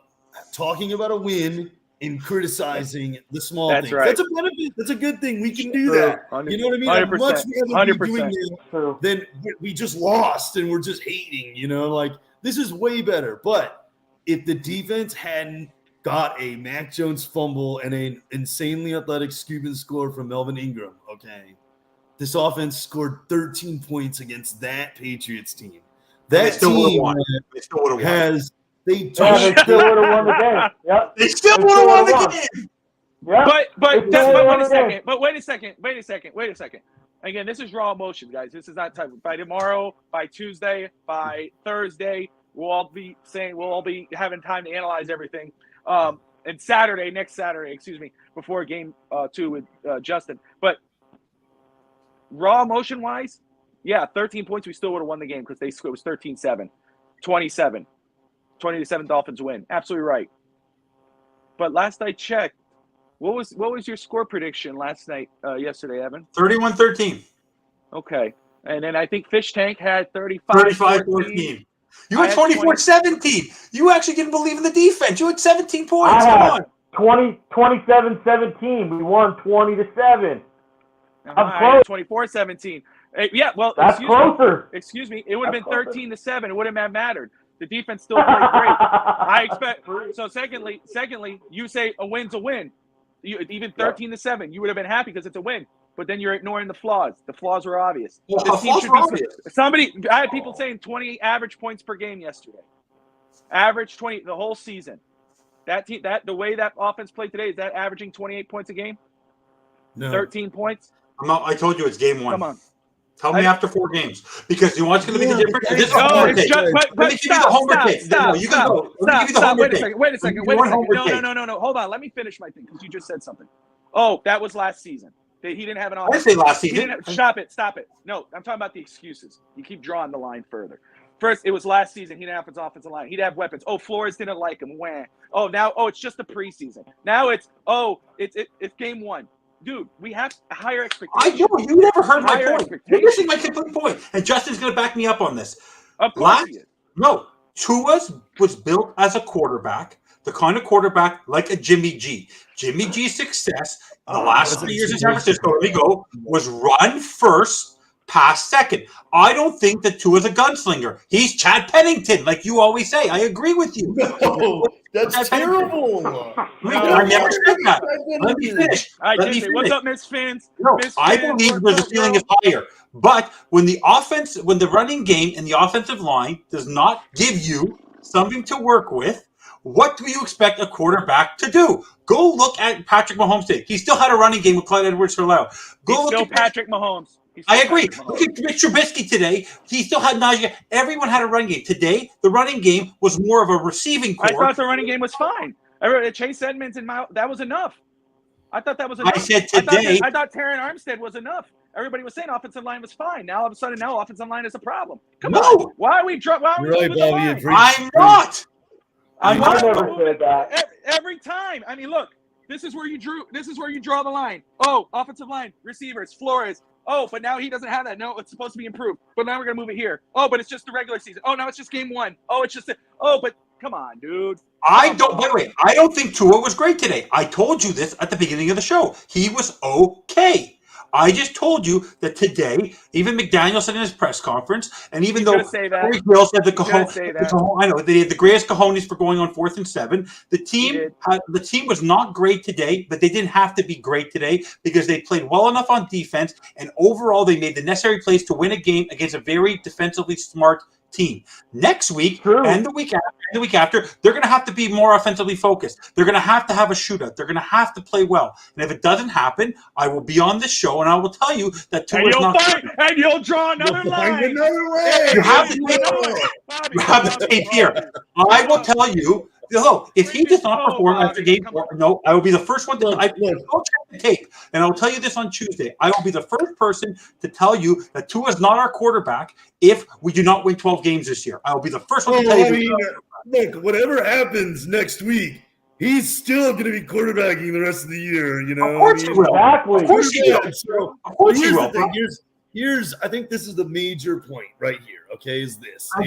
talking about a win and criticizing the small That's things. right. That's a benefit. That's a good thing. We can do that. You know what I mean? I'd 100%, much rather be 100%. doing it than we just lost and we're just hating, this is way better. But if the defense hadn't got a Mac Jones fumble and an insanely athletic scoop and score from Melvin Ingram, okay, this offense scored 13 points against that Patriots team. That team has – they still would have won the game. Yep. They still would have won the game. Yep. But wait a second. Again, this is raw emotion, guys. This is not time. By tomorrow, by Tuesday, by Thursday, we'll all be having time to analyze everything. And next Saturday, before game 2 with Justin. But raw emotion wise, 13 points, we still would have won the game because it was 13-7, 27. 20-7 Dolphins win. Absolutely right. But last I checked, what was your score prediction yesterday, Evan? 31-13. Okay. And then I think Fish Tank had 35-14. You had 24-17. You actually didn't believe in the defense. You had 17 points. Come on. 27-17. We won 20-7. I'm close. 24-17. Yeah, well, that's closer. Excuse me. It would have been 13-7. It wouldn't have mattered. The defense still played great. I expect. So secondly, you say a win's a win. Even 13-7, you would have been happy because it's a win. But then you're ignoring the flaws. The flaws were obvious. I had people saying 20 average points per game yesterday. Average 20 the whole season. That team, the way that offense played today, is that averaging 28 points a game? No. 13 points? I told you it's game 1. Come on. Tell me after 4 games, because you know what's going to be the difference. This is Let me give you the homework take. Stop. Wait a second. No. Hold on. Let me finish my thing because you just said something. Oh, that was last season. He didn't have an offense. I didn't say last season. Stop it. No, I'm talking about the excuses. You keep drawing the line further. First, it was last season. He didn't have his offensive line. He'd have weapons. Oh, Flores didn't like him. Wah. Oh, now, it's just the preseason. Now it's game 1. Dude, we have higher expectations. I do. You never heard my point. You're missing my complete point. And Justin's going to back me up on this. Of course he is. No, Tua was built as a quarterback, the kind of quarterback like a Jimmy G. Jimmy G's success in the last 3 years in San Francisco, was run first, pass second. I don't think that Tua's a gunslinger. He's Chad Pennington, like you always say. I agree with you. No, that's terrible. I never said that. Let me finish. What's up, Miss Fans? No, I believe where the ceiling is higher. But when the running game and the offensive line does not give you something to work with, what do you expect a quarterback to do? Go look at Patrick Mahomes today. He still had a running game with Clyde Edwards-Helaire. Look at Patrick Mahomes. I agree. Look at Mitch Trubisky today. He still had Najee. Everyone had a running game. Today, the running game was more of a receiving core. I thought the running game was fine. Chase Edmonds and that was enough. I thought that was enough. I said today. I thought Terran Armstead was enough. Everybody was saying offensive line was fine. Now all of a sudden, offensive line is a problem. Come on. Why are we? You're right, Bobby. I'm not. I never said that. every time. I mean, look, this is where you draw the line. Oh, offensive line, receivers, Flores. Oh, but now he doesn't have that. No, it's supposed to be improved. But now we're gonna move it here. Oh, but it's just the regular season. Oh, now it's just game 1. Oh, it's just but come on, dude. I don't think Tua was great today. I told you this at the beginning of the show. He was okay. I just told you that today, even McDaniel said in his press conference, and even though Corey Gill said I know they had the greatest cojones for going on 4th and 7. The team was not great today, but they didn't have to be great today because they played well enough on defense, and overall they made the necessary plays to win a game against a very defensively smart team. Next week and the week after, they're going to have to be more offensively focused. They're going to have a shootout. They're going to have to play well. And if it doesn't happen, I will be on this show and I will tell you that Tua is not good. And you'll draw another line. Another way. You have the tape here. I will tell you. No, if he does not perform after game 4, no, I will be the first one to go check the tape. And I will tell you this on Tuesday. I will be the first person to tell you that Tua is not our quarterback if we do not win 12 games this year. I will be the first one to tell you. Look, whatever happens next week, he's still going to be quarterbacking the rest of the year. You know, of course he will. Exactly. Of course he will. So, of course he will. Here's I think this is the major point right here. Okay, is this? I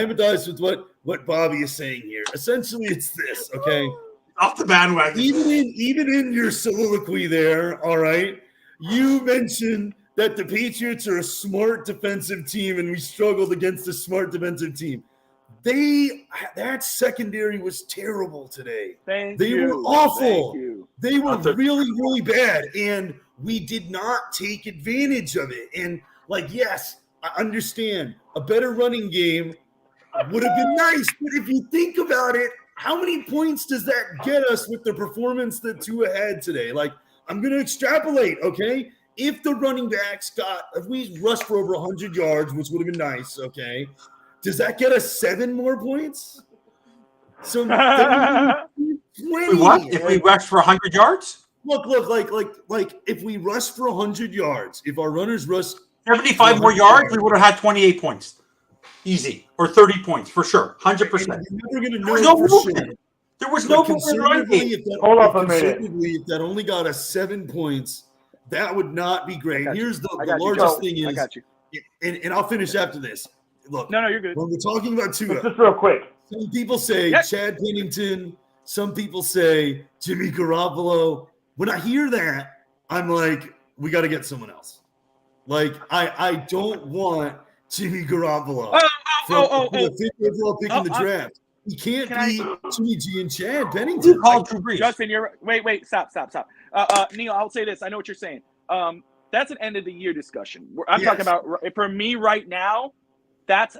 empathize with what Bobby is saying here. Essentially, it's this, okay? Off the bandwagon. Even in your soliloquy there, all right, you mentioned that the Patriots are a smart defensive team and we struggled against a smart defensive team. That secondary was terrible today. They were awful. They were really, really bad, and we did not take advantage of it. And yes, I understand a better running game would have been nice, but if you think about it, how many points does that get us with the performance that Tua had today? I'm going to extrapolate, okay? If the running backs if we rushed for over 100 yards, which would have been nice, okay, does that get us 7 more points? So 20. If we rushed for 100 yards? Look, if we rush for 100 yards, if our runners rush 75 more yards, we would have had 28 points. Easy. Or 30 points, for sure. 100%. You're never going to know for sure. There was no movement. Hold up a minute. If that only got us 7 points, that would not be great. Here's the largest thing is, I got you. And I'll finish after this. Look, no, you're good. When we're talking about Tua, just real quick. Some people say Chad Pennington. Some people say Jimmy Garoppolo. When I hear that, I'm like, we got to get someone else. I don't want Jimmy Garoppolo. The 5th overall pick in the draft. He can't be Jimmy G and Chad Pennington. Justin, you're wait, stop. Neal, I'll say this. I know what you're saying. That's an end of the year discussion. I'm talking about for me right now. That's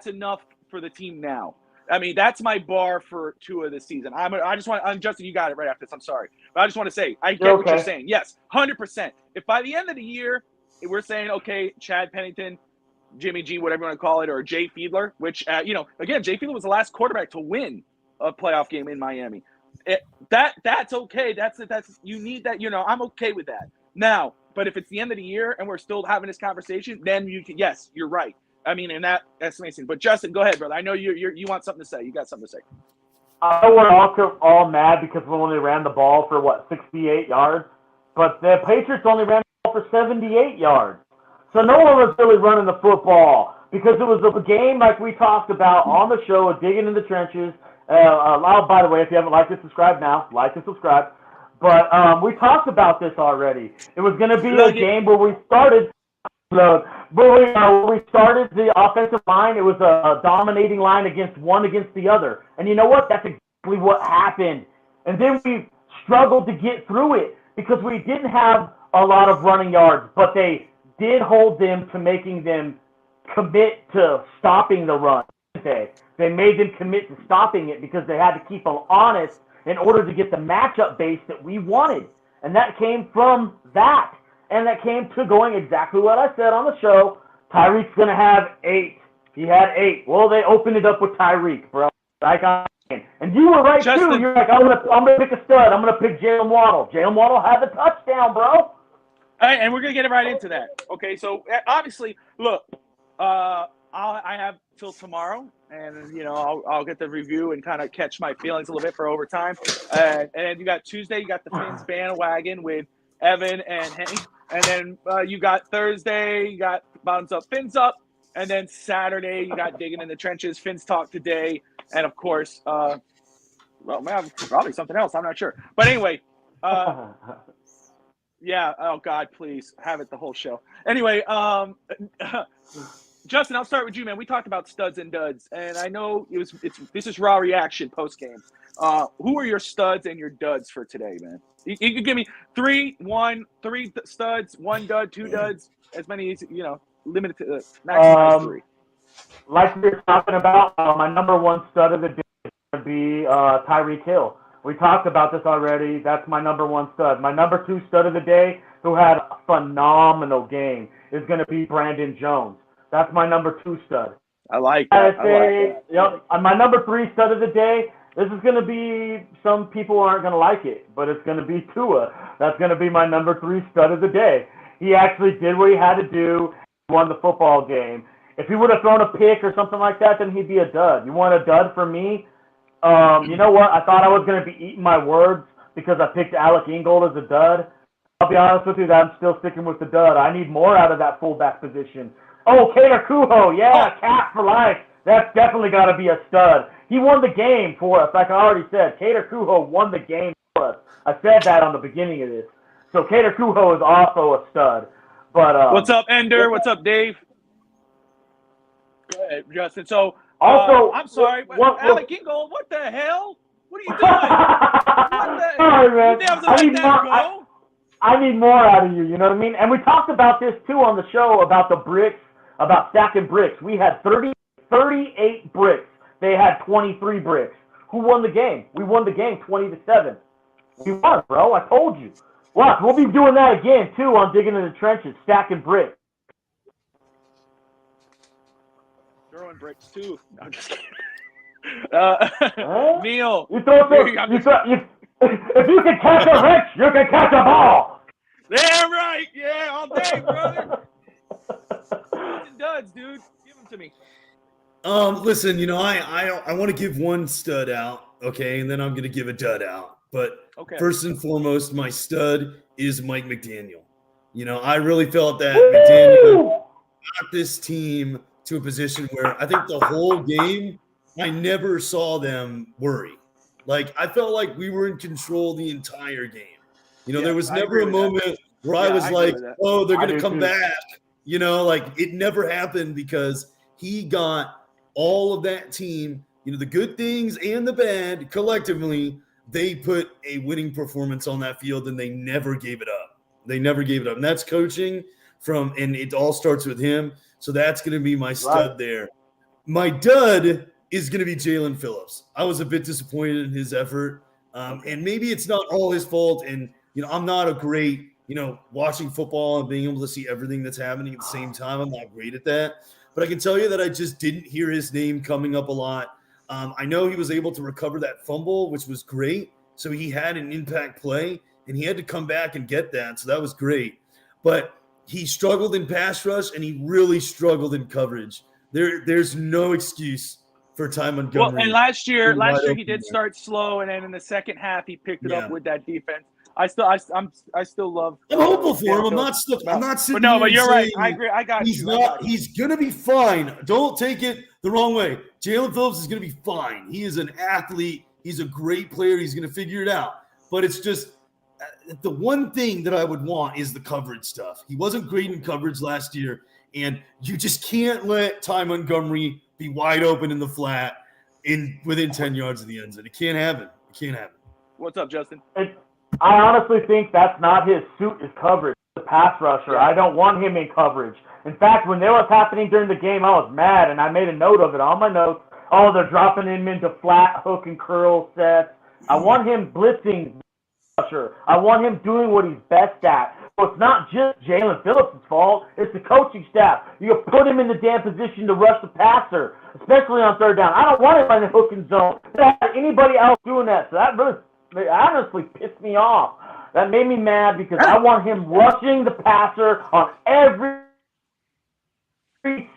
enough for the team now. I mean, that's my bar for Tua this season. Justin, you got it right after this. I'm sorry, but I just want to say I get what you're saying. Yes, 100%. If by the end of the year we're saying Chad Pennington, Jimmy G, whatever you want to call it, or Jay Fiedler, which again, Jay Fiedler was the last quarterback to win a playoff game in Miami. That's okay. That's you need that. I'm okay with that now. But if it's the end of the year and we're still having this conversation, then you can. Yes, you're right. I mean, and that's amazing. But Justin, go ahead, brother. I know you want something to say. You got something to say. I know we're all mad because we only ran the ball for 68 yards, but the Patriots only ran the ball for 78 yards. So no one was really running the football because it was a game like we talked about on the show, digging in the trenches. By the way, if you haven't liked and subscribed now, like and subscribe. But we talked about this already. It was going to be a game where we started. We started the offensive line. It was a dominating line against the other. And you know what? That's exactly what happened. And then we struggled to get through it because we didn't have a lot of running yards, but they did hold them to making them commit to stopping the run. They made them commit to stopping it because they had to keep them honest in order to get the matchup base that we wanted. And that came from that. And that came to going exactly what I said on the show. Tyreek's going to have 8. He had 8. Well, they opened it up with Tyreek, bro. And you were right, Justin, too. You're like, I'm gonna pick a stud. I'm going to pick Jalen Waddle. Jalen Waddle had the touchdown, bro. All right, and we're going to get right into that. Okay, so obviously, look, I have till tomorrow, and I'll get the review and kind of catch my feelings a little bit for overtime. And you got Tuesday, you got the Fins bandwagon with Evan and Henny, and then you got Thursday, you got Bottoms Up, Fins Up, and then Saturday you got Digging in the Trenches, Fins Talk Today, and of course, well, probably something else. I'm not sure, but anyway. Yeah. Oh God, please have it the whole show. Anyway, Justin, I'll start with you, man. We talked about studs and duds, and I know this is raw reaction post game. Who are your studs and your duds for today, man? You can give me three studs, one dud, two duds, as many as limited to maximize 3. Like we were talking about, my number one stud of the day is going to be Tyreek Hill. We talked about this already. That's my number one stud. My number 2 stud of the day, who had a phenomenal game, is going to be Brandon Jones. That's my number 2 stud. I like that. Yep. My number 3 stud of the day, this is going to be, some people aren't going to like it, but it's going to be Tua. That's going to be my number 3 stud of the day. He actually did what he had to do, won the football game. If he would have thrown a pick or something like that, then he'd be a dud. You want a dud for me? You know what? I thought I was going to be eating my words because I picked Alec Ingold as a dud. I'll be honest with you, I'm still sticking with the dud. I need more out of that fullback position. Oh, Cater Kuho, yeah, cat for life. That's definitely got to be a stud. He won the game for us, like I already said. Cater Kuho won the game for us. I said that on the beginning of this. So Cater Kuho is also a stud. But what's up, Ender? What's up, Dave? Go ahead, Justin. So. Also, I'm sorry, Alec Ingold, what the hell? What are you doing? Sorry, man. I need more out of you, you know what I mean? And we talked about this, too, on the show about the bricks, about stacking bricks. We had 38 bricks. They had 23 bricks. Who won the game? We won the game 20-7. We won, bro. I told you. Watch, we'll be doing that again, too, on Digging in the Trenches, stacking bricks. Throwing bricks too. No, I'm just kidding. Neal. You throw if you can catch a wrench, you can catch a ball. Damn right. Yeah, all day, brother. Duds, dude. Give them to me. Listen, I want to give one stud out, okay, and then I'm going to give a dud out. But First and foremost, my stud is Mike McDaniel. I really felt that McDaniel got this team to a position where I think the whole game, I never saw them worry. Like, I felt like we were in control the entire game. There was never a moment where I was like, oh, they're going to come back. It never happened because he got all of that team, the good things and the bad, collectively, they put a winning performance on that field and they never gave it up. And that's coaching and it all starts with him. So that's going to be my stud there. My dud is going to be Jalen Phillips. I was a bit disappointed in his effort. And maybe it's not all his fault. And, I'm not a great, watching football and being able to see everything that's happening at the same time. I'm not great at that. But I can tell you that I just didn't hear his name coming up a lot. I know he was able to recover that fumble, which was great. So he had an impact play, and he had to come back and get that. So that was great. But he struggled in pass rush, and he really struggled in coverage. There's no excuse for Ty Montgomery. Well, and last year he did start slow, and then in the second half he picked it up with that defense. I still love. I'm hopeful for him. I'm not sitting. But no, but you're right. I agree. I got you. He's gonna be fine. Don't take it the wrong way. Jalen Phillips is gonna be fine. He is an athlete. He's a great player. He's gonna figure it out. But it's just. The one thing that I would want is the coverage stuff. He wasn't great in coverage last year, and you just can't let Ty Montgomery be wide open in the flat within 10 yards of the end zone. It can't happen. What's up, Justin? I honestly think that's not his suit is coverage. The pass rusher. I don't want him in coverage. In fact, when that was happening during the game, I was mad, and I made a note of it on my notes. Oh, they're dropping him into flat hook and curl sets. I want him blitzing. I want him doing what he's best at. So it's not just Jalen Phillips' fault. It's the coaching staff. You put him in the damn position to rush the passer, especially on third down. I don't want him in the hook and zone. Anybody else doing that? So that really honestly pissed me off. That made me mad because I want him rushing the passer on every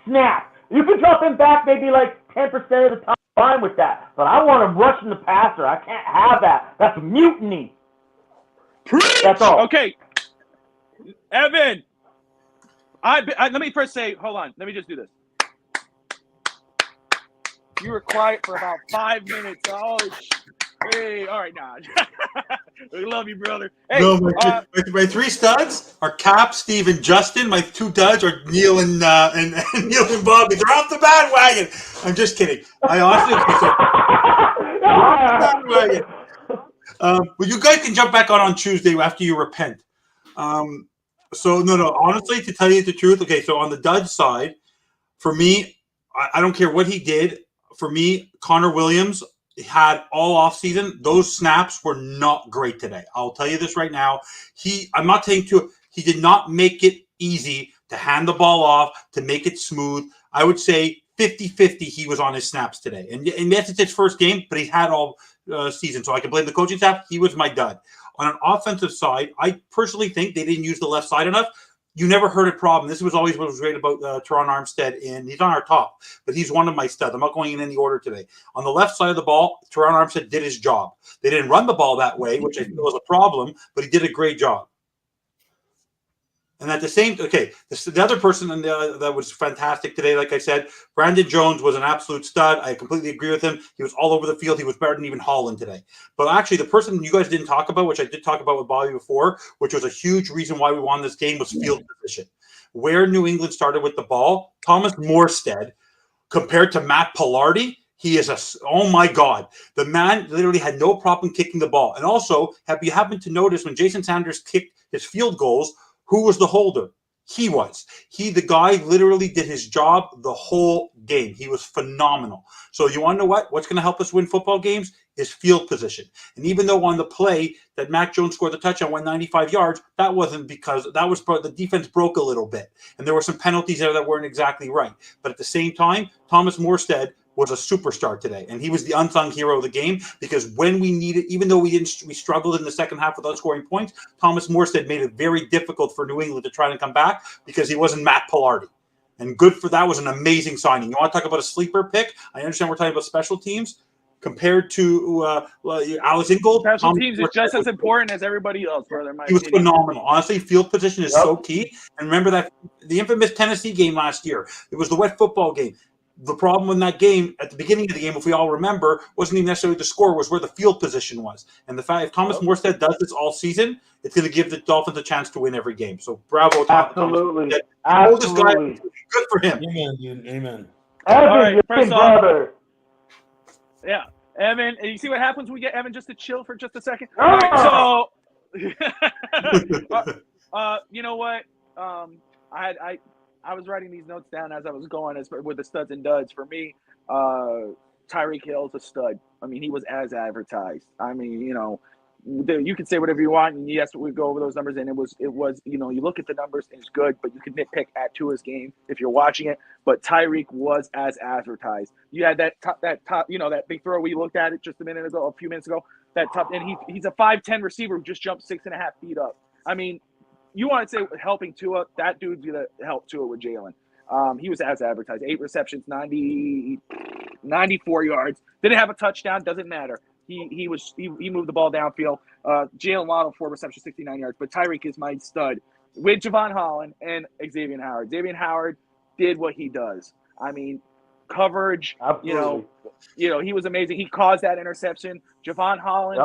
snap. You can drop him back maybe like 10% of the time. Fine with that. But I want him rushing the passer. I can't have that. That's mutiny. That's all. Okay. Evan. Let me first say, hold on. Let me just do this. You were quiet for about 5 minutes. Oh, hey, all right, nah. We love you, brother. Hey, No, my 3 studs are Cap, Steve, and Justin. My 2 duds are Neal and Neal and Bobby. They're off the bandwagon. I'm just kidding. I honestly off the bandwagon. But you guys can jump back on Tuesday after you repent. So no. Honestly, to tell you the truth, okay. So on the dud side, for me, I don't care what he did. For me, Connor Williams had all offseason. Those snaps were not great today. I'll tell you this right now. I'm not saying he did not make it easy to hand the ball off, to make it smooth. I would say 50-50 he was on his snaps today. And yes, it's his first game, but he's had all season. So I can blame the coaching staff. He was my dud. On an offensive side, I personally think they didn't use the left side enough. You never heard a problem. This was always what was great about Teron Armstead, and he's on our top, but he's one of my studs. I'm not going in any order today. On the left side of the ball, Teron Armstead did his job. They didn't run the ball that way, which I feel was a problem, but he did a great job. And at the same, the other person that was fantastic today, like I said, Brandon Jones was an absolute stud. I completely agree with him. He was all over the field. He was better than even Holland today. But actually, the person you guys didn't talk about, which I did talk about with Bobby before, which was a huge reason why we won this game, was field position. Where New England started with the ball, Thomas Morstead, compared to Matt Pilardi, he is oh my God. The man literally had no problem kicking the ball. And also, have you happened to notice when Jason Sanders kicked his field goals, who was the holder? He was. The guy literally did his job the whole game. He was phenomenal. So you want to know what? What's going to help us win football games is field position. And even though on the play that Mac Jones scored the touchdown, went 95 yards, that wasn't because the defense broke a little bit. And there were some penalties there that weren't exactly right. But at the same time, Thomas Morstead was a superstar today, and he was the unsung hero of the game because when we needed, even though we struggled in the second half without scoring points, Thomas Morstead made it very difficult for New England to try and come back because he wasn't Matt Pilardi. And good for that was an amazing signing. You want to talk about a sleeper pick? I understand we're talking about special teams compared to Alex Ingold. Special teams is just as important as everybody else, brother. He was phenomenal. Honestly, field position is so key. And remember that the infamous Tennessee game last year. It was the wet football game. The problem in that game, at the beginning of the game, if we all remember, wasn't even necessarily the score, was where the field position was. And the fact, if Thomas Morstead does this all season, it's going to give the Dolphins a chance to win every game. So bravo, absolutely. Thomas. Absolutely. Good for him. Amen, dude. Amen. Evan, all right, your brother. Yeah, Evan. You see what happens when we get Evan just to chill for just a second? Oh. All right, so, you know what? I was writing these notes down as I was going with the studs and duds. For me, Tyreek Hill's a stud. I mean, he was as advertised. I mean, you can say whatever you want, and yes, we go over those numbers, and it was, you look at the numbers, and it's good, but you can nitpick at Tua's game if you're watching it. But Tyreek was as advertised. You had that top, that big throw we looked at it just a few minutes ago. That top, and he's a 5'10" receiver who just jumped 6.5 feet up. I mean, you want to say helping Tua, that dude's going to help Tua with Jalen. He was as advertised. 8 receptions, 94 yards. Didn't have a touchdown. Doesn't matter. He moved the ball downfield. Jalen Waddle, 4 receptions, 69 yards. But Tyreek is my stud with Javon Holland and Xavier Howard. Xavier Howard did what he does. I mean, coverage, absolutely. He was amazing. He caused that interception. Javon Holland,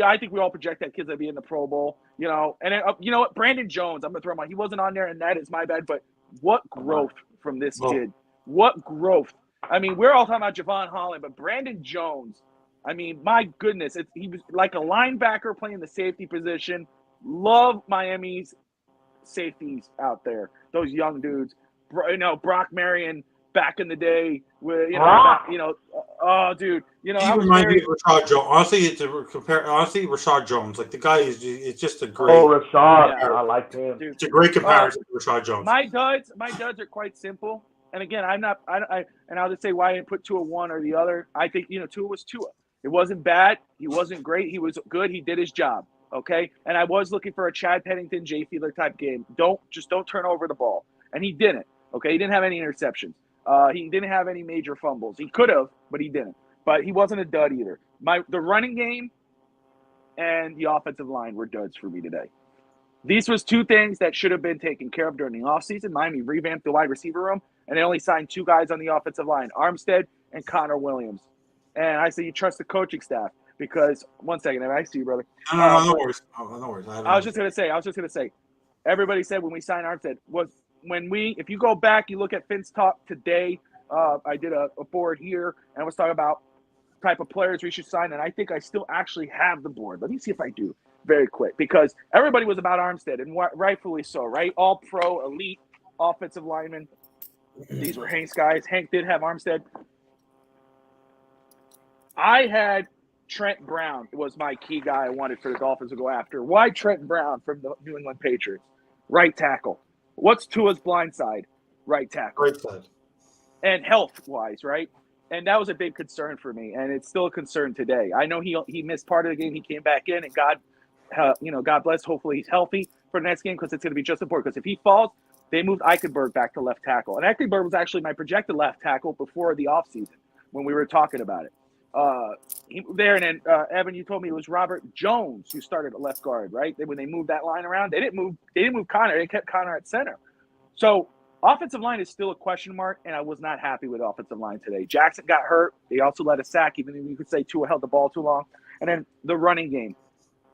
I think we all project that kid's going to be in the Pro Bowl. And then, you know what? Brandon Jones, I'm going to throw him on. He wasn't on there, and that is my bad. But what growth from this kid. What growth. I mean, we're all talking about Javon Holland, but Brandon Jones, I mean, my goodness. He was like a linebacker playing the safety position. Love Miami's safeties out there. Those young dudes. Brock Marion back in the day with, oh, dude. He reminds me of Rashad Jones. Honestly, Rashad Jones. Like, the guy is just a great. Oh, Rashad. I like him. Dude. It's a great comparison to Rashad Jones. My duds are quite simple. And again, and I'll just say why I didn't put Tua one or the other. I think, Tua was Tua. It wasn't bad. He wasn't great. He was good. He did his job. Okay. And I was looking for a Chad Pennington, Jay Fiedler type game. Don't turn over the ball. And he didn't. Okay. He didn't have any interceptions. He didn't have any major fumbles. He could have, but he didn't. But he wasn't a dud either. The running game and the offensive line were duds for me today. These was two things that should have been taken care of during the offseason. Miami revamped the wide receiver room, and they only signed 2 guys on the offensive line, Armstead and Connor Williams. And I say you trust the coaching staff because – one second, I see you, brother. No worries. No worries. I was just going to say, everybody said when we signed Armstead was when if you go back, you look at Finn's talk today, I did a board here, and I was talking about type of players we should sign, and I think I still actually have the board. Let me see if I do very quick, because everybody was about Armstead, and rightfully so, right? All pro, elite offensive linemen. These were Hank's guys. Hank did have Armstead. I had Trent Brown was my key guy I wanted for the Dolphins to go after. Why Trent Brown from the New England Patriots? Right tackle. What's Tua's blind side? Right tackle. Right side. And health-wise, right? And that was a big concern for me, and it's still a concern today. I know he missed part of the game. He came back in, and God bless. Hopefully he's healthy for the next game because it's going to be just important. Because if he falls, they moved Eichenberg back to left tackle. And Eichenberg was actually my projected left tackle before the offseason when we were talking about it. And then Evan, you told me it was Robert Jones who started at left guard, right? When they moved that line around, they didn't move Connor. They kept Connor at center. So offensive line is still a question mark, and I was not happy with offensive line today. Jackson got hurt. They also let a sack, even though you could say Tua held the ball too long. And then the running game.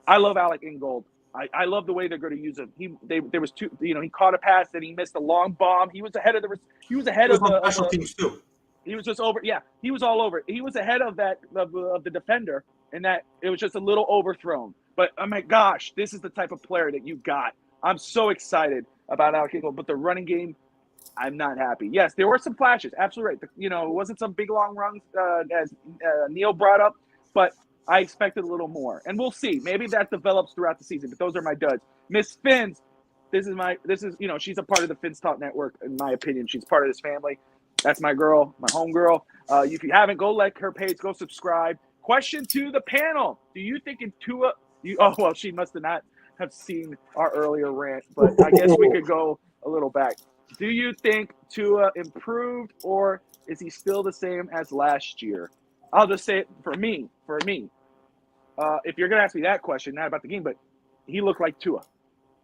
I love Alec Ingold. I love the way they're going to use him. There was two. He caught a pass and he missed a long bomb. He was ahead of the. He was ahead of the special teams too. He was just over. Yeah, he was all over. He was ahead of that of the defender, and that it was just a little overthrown. But oh my gosh, this is the type of player that you got. I'm so excited about Alec Ingold. But the running game, I'm not happy. Yes, there were some flashes. Absolutely right. It wasn't some big long runs as Neal brought up, but I expected a little more. And we'll see. Maybe that develops throughout the season. But those are my duds. Miss Finns, this is she's a part of the Finns Talk Network. In my opinion, she's part of this family. That's my girl, my home girl. If you haven't, go like her page, go subscribe. Question to the panel: do you think in Tua? She must not have seen our earlier rant, but I guess we could go a little back. Do you think Tua improved, or is he still the same as last year? I'll just say it for me. If you're gonna ask me that question, not about the game, but he looked like Tua.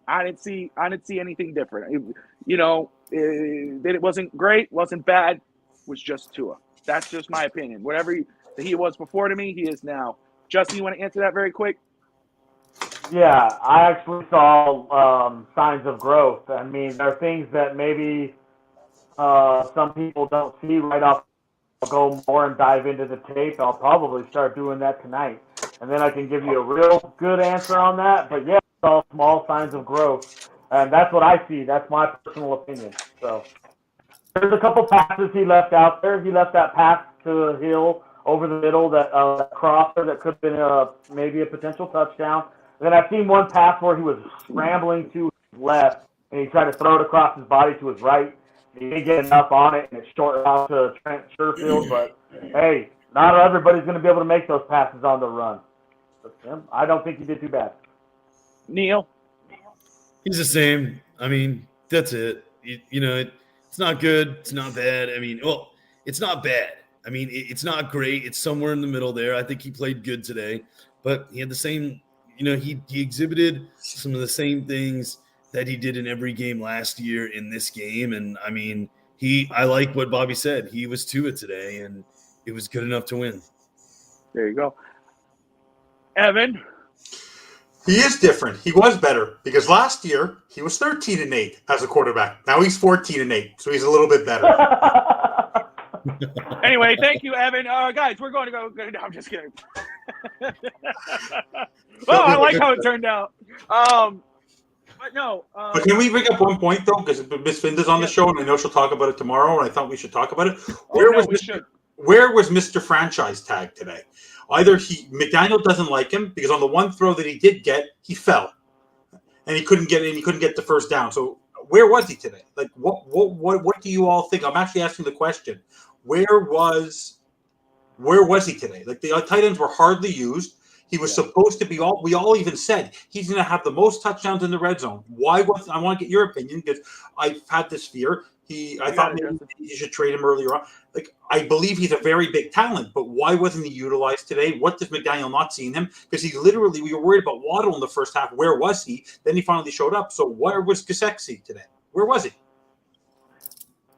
I didn't see anything different. It wasn't great, wasn't bad, was just Tua. That's just my opinion. Whatever he was before to me, he is now. Justin, you want to answer that very quick? Yeah, I actually saw signs of growth. I mean, there are things that maybe some people don't see right off. I'll go more and dive into the tape. I'll probably start doing that tonight. And then I can give you a real good answer on that. But, yeah, I saw small signs of growth. And that's what I see. That's my personal opinion. So there's a couple passes he left out there. He left that pass to Hill over the middle, that crosser that could have been maybe a potential touchdown. And then I've seen one pass where he was scrambling to his left, and he tried to throw it across his body to his right. He didn't get enough on it, and it shorted out to Trent Sherfield. But, hey, not everybody's going to be able to make those passes on the run. But I don't think he did too bad. Neal? He's the same. I mean, that's it. It's not good. It's not bad. I mean, it's not bad. I mean, it's not great. It's somewhere in the middle there. I think he played good today. But he had the same – he exhibited some of the same things that he did in every game last year in this game. And, I mean, I like what Bobby said. He was Tua today, and it was good enough to win. There you go. Evan? He is different. He was better because last year he was 13-8 as a quarterback. Now he's 14-8, so he's a little bit better. Anyway, thank you, Evan. Guys, we're going to go. No, I'm just kidding. I like how it turned out. But no. But can we bring up one point though? Because Miss Finda's on the show, and I know she'll talk about it tomorrow. And I thought we should talk about it. Where was Mr. Franchise Tag today? Either McDaniel doesn't like him because on the one throw that he did get, he fell, and he couldn't get the first down. So where was he today? Like what do you all think? I'm actually asking the question. Where was he today? Like the tight ends were hardly used. He was supposed to be we all even said he's going to have the most touchdowns in the red zone. Why wasn't? I want to get your opinion because I've had this fear. I thought maybe you should trade him earlier on. Like, I believe he's a very big talent, but why wasn't he utilized today? What does McDaniel not see in him? Because we were worried about Waddle in the first half. Where was he? Then he finally showed up. So where was Gesicki today? Where was he?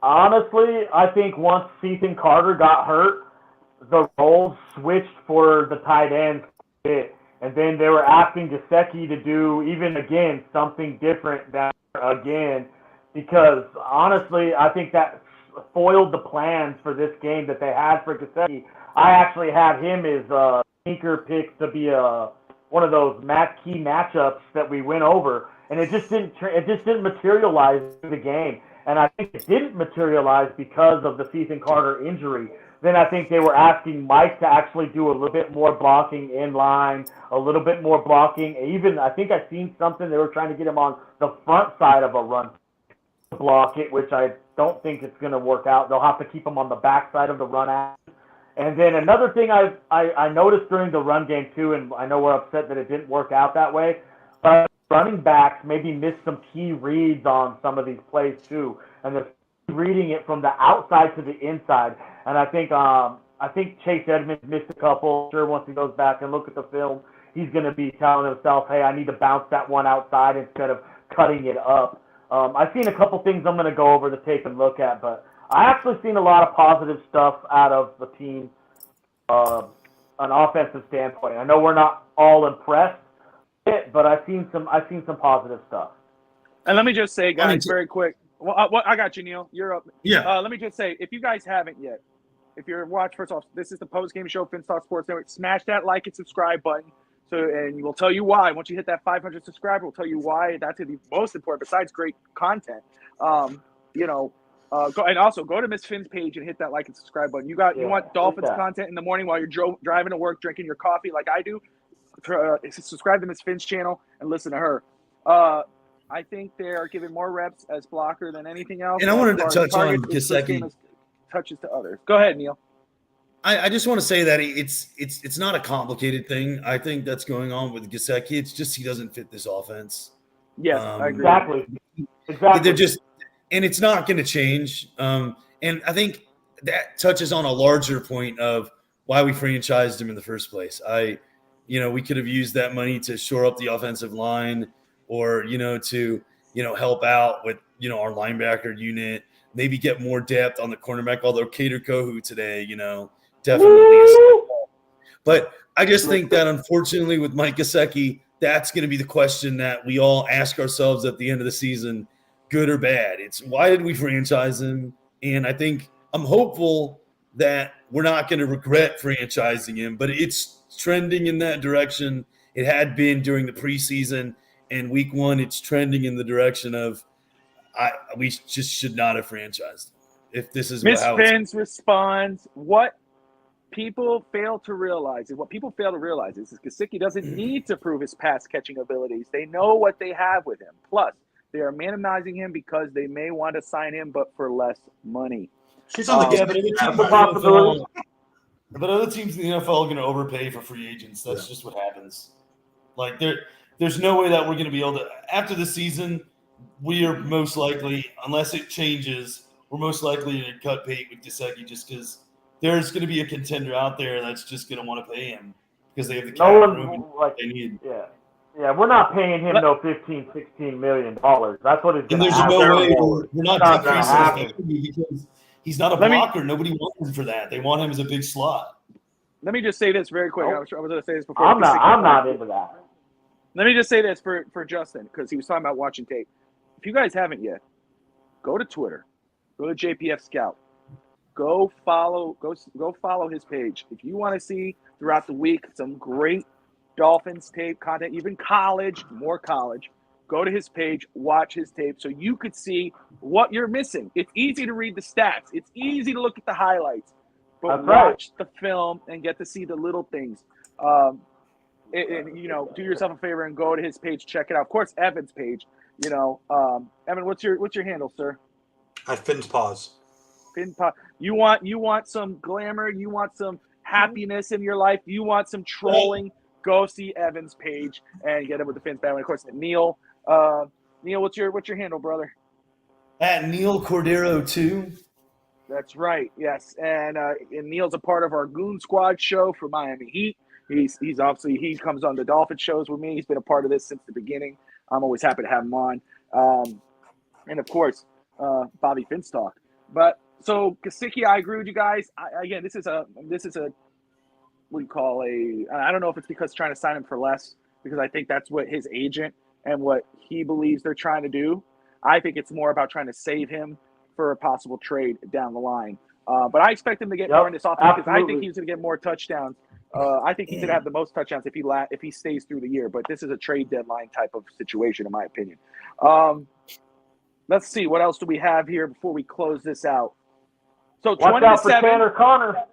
Honestly, I think once Ethan Carter got hurt, the roles switched for the tight ends a bit. And then they were asking Gesicki to do, even again, something different down again. Because, honestly, I think that foiled the plans for this game that they had for Gesicki. I actually had him as a sneaker pick to be one of those key matchups that we went over. And it just didn't materialize in the game. And I think it didn't materialize because of the Ethan Carter injury. Then I think they were asking Mike to actually do a little bit more blocking in line, a little bit more blocking. Even I think I seen something they were trying to get him on the front side of a run to block it, which I don't think it's going to work out. They'll have to keep him on the back side of the run action. And then another thing I noticed during the run game too, and I know we're upset that it didn't work out that way, but running backs maybe missed some key reads on some of these plays too, and they're reading it from the outside to the inside. And I think Chase Edmonds missed a couple. Sure, once he goes back and look at the film, he's going to be telling himself, hey, I need to bounce that one outside instead of cutting it up. I've seen a couple things I'm going to go over the tape and look at, but I actually seen a lot of positive stuff out of the team, an offensive standpoint. I know we're not all impressed, but I've seen some positive stuff. And let me just say, guys, very quick. Well, I got you, Neal. You're up. Yeah. Let me just say, if you guys haven't yet, if you're watching, first off, this is the post-game show, FinStalk Sports Network. Smash that like and subscribe button. And we'll tell you why. Once you hit that 500 subscriber, we'll tell you why that's the most important, besides great content. Go and also go to Miss Finn's page and hit that like and subscribe button. You want Dolphins content in the morning while you're driving to work, drinking your coffee like I do. Subscribe to Miss Finn's channel and listen to her. I think they are giving more reps as blocker than anything else. And I wanted to touch on Gesicki. Touches to others. Go ahead, Neal. I just want to say that it's not a complicated thing. I think that's going on with Gesicki. It's just he doesn't fit this offense. Yes, I agree. Exactly. They're just, and it's not going to change. And I think that touches on a larger point of why we franchised him in the first place. We could have used that money to shore up the offensive line, or to help out with our linebacker unit, maybe get more depth on the cornerback. Although Cater Kohu today, definitely. But I just think that unfortunately with Mike Gesicki, that's going to be the question that we all ask ourselves at the end of the season, good or bad. It's why did we franchise him? And I think I'm hopeful that we're not going to regret franchising him, but it's trending in that direction. It had been during the preseason, and week one, it's trending in the direction of we just should not have franchised him. If this is Miss Finn's responds, what people fail to realize is Gesicki doesn't need to prove his pass catching abilities. They know what they have with him. Plus, they are minimizing him because they may want to sign him, but for less money. She's on the but other teams in the NFL are going to overpay for free agents. That's just what happens. Like there's no way that we're going to be able to after the season. We are most likely, unless it changes, we're most likely to cut bait with Gesicki just because there's going to be a contender out there that's just going to want to pay him because they have the cap room they need. Yeah, we're not paying him no $15-16 million. That's what it's going to happen. And there's no way we're not decreasing because he's not a blocker. Nobody wants him for that. They want him as a big slot. Let me just say this very quick. I was going to say this before. I'm not into that. Let me just say this for Justin, because he was talking about watching tape. If you guys haven't yet, go to Twitter. Go to JPF Scout. Go follow his page. If you want to see throughout the week some great Dolphins tape content, even more college, go to his page, watch his tape so you could see what you're missing. It's easy to read the stats. It's easy to look at the highlights. But watch the film and get to see the little things. Do yourself a favor and go to his page, check it out. Of course, Evan's page. Evan, what's your handle, sir? At Finn's Paws. Finn Paws. You want some glamour? You want some happiness in your life? You want some trolling? Go see Evan's page and get it with the Finn's family. Of course, Neal. Neal, what's your handle, brother? At Neal Cordero 2. That's right. Yes, and Neal's a part of our Goon Squad show for Miami Heat. He's obviously he comes on the Dolphin shows with me. He's been a part of this since the beginning. I'm always happy to have him on, and of course, Bobby Finstock. But so Gesicki, I agree with you guys. Again, this is a what do you call I don't know if it's because trying to sign him for less, because I think that's what his agent and what he believes they're trying to do. I think it's more about trying to save him for a possible trade down the line. But I expect him to get more in this offense because I think he's going to get more touchdowns. I think he's going to have the most touchdowns if he stays through the year. But this is a trade deadline type of situation, in my opinion. Let's see. What else do we have here before we close this out? So 20-7. Tanner Connor.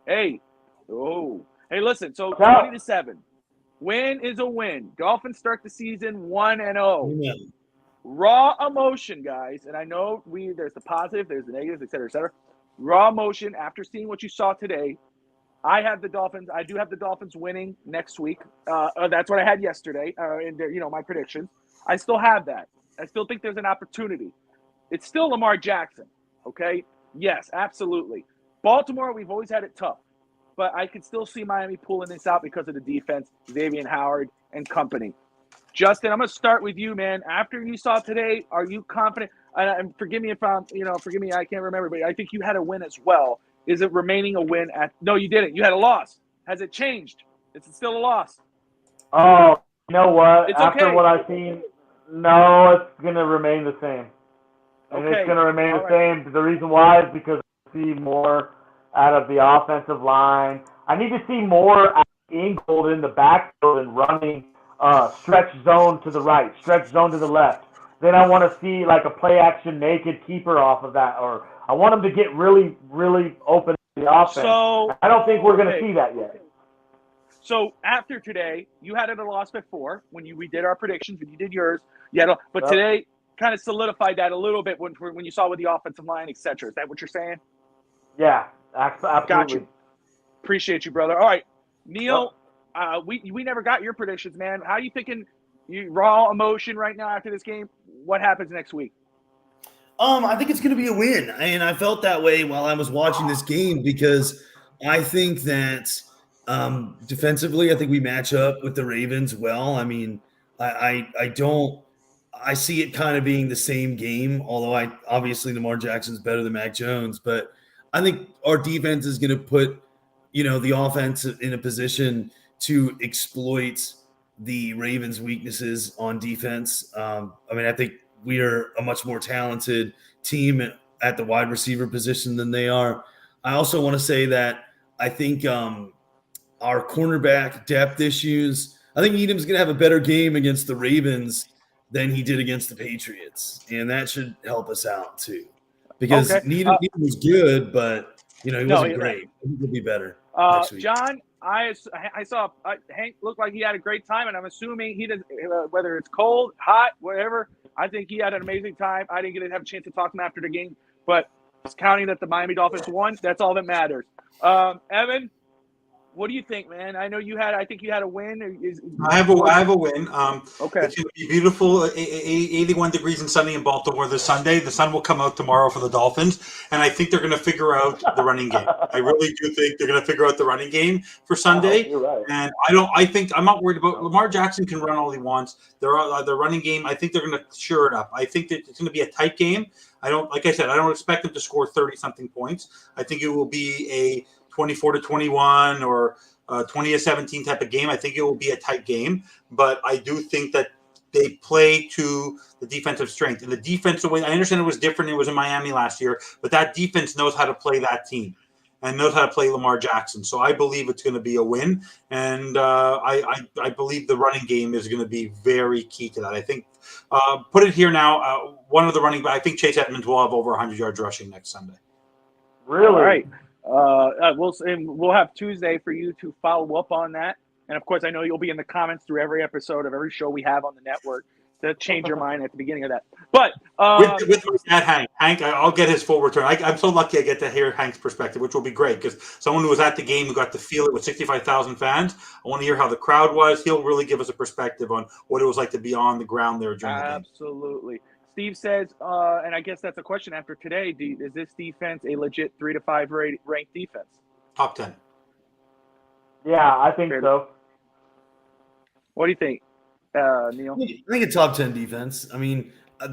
Hey, listen. So 20-7. Win is a win. Dolphins start the season 1-0. Yeah. Raw emotion, guys. And I know there's the positive, there's the negatives, et cetera, et cetera. Raw emotion after seeing what you saw today. I do have the Dolphins winning next week. That's what I had yesterday in my predictions. I still have that. I still think there's an opportunity. It's still Lamar Jackson, okay? Yes, absolutely. Baltimore, we've always had it tough. But I can still see Miami pulling this out because of the defense, Xavier Howard and company. Justin, I'm going to start with you, man. After you saw today, are you confident? And forgive me if I can't remember, but I think you had a win as well. Is it remaining a win? No, you didn't. You had a loss. Has it changed? Is it still a loss? Oh, you know what? It's After okay. what I've seen, no, it's going to remain the same. And it's going to remain the same. The reason why is because I see more out of the offensive line. I need to see more out of Ingold in the backfield and running stretch zone to the right, stretch zone to the left. Then I want to see like a play action naked keeper off of that, or I want them to get really, really open in the offense. So I don't think we're going to see that yet. So after today, you had it a loss before when we did our predictions, when you did yours. But today kind of solidified that a little bit when you saw with the offensive line, et cetera. Is that what you're saying? Yeah, absolutely. Got you. Appreciate you, brother. All right, Neal. We never got your predictions, man. How are you thinking? You raw emotion right now after this game. What happens next week? I think it's going to be a win, and I felt that way while I was watching this game because I think that defensively, I think we match up with the Ravens well. I mean, I see it kind of being the same game, although obviously Lamar Jackson's better than Mac Jones, but I think our defense is going to put the offense in a position to exploit the Ravens' weaknesses on defense. I think we are a much more talented team at the wide receiver position than they are. I also want to say that I think our cornerback depth issues, I think Needham's going to have a better game against the Ravens than he did against the Patriots, and that should help us out too. Because Needham was good, but he wasn't great. I think he'll be better next week. John, I saw Hank looked like he had a great time, and I'm assuming he did. Whether it's cold, hot, whatever, I think he had an amazing time. I didn't get to have a chance to talk to him after the game, but just counting that the Miami Dolphins won, that's all that matters. Evan, what do you think, man? I know you had. I think you had a win. I have a win. Okay. It's going to be beautiful. 81 degrees and sunny in Baltimore this Sunday. The sun will come out tomorrow for the Dolphins, and I think they're going to figure out the running game. I really do think they're going to figure out the running game for Sunday. You're right. And I'm not worried about Lamar Jackson can run all he wants. The running game. I think they're going to shore it up. I think that it's going to be a tight game. I don't expect them to score 30-something points. I think it will be a 24-21 or 20-17 type of game. I think it will be a tight game, but I do think that they play to the defensive strength. And the defensive way, I understand it was different. It was in Miami last year, but that defense knows how to play that team and knows how to play Lamar Jackson. So I believe it's going to be a win. And I believe the running game is going to be very key to that. I think, put it here now, one of the running backs, I think Chase Edmonds will have over 100 yards rushing next Sunday. Really? All right. We'll have Tuesday for you to follow up on that. And of course, I know you'll be in the comments through every episode of every show we have on the network to change your mind at the beginning of that. But with my dad, Hank, I'll get his full return. I'm so lucky I get to hear Hank's perspective, which will be great because someone who was at the game who got to feel it with 65,000 fans. I want to hear how the crowd was. He'll really give us a perspective on what it was like to be on the ground there during the game. Absolutely. Steve says, and I guess that's a question after today. Is this defense a legit 3 to 5 ranked defense? Top 10. Yeah, I think so. What do you think, Neal? I think a top 10 defense. I mean, I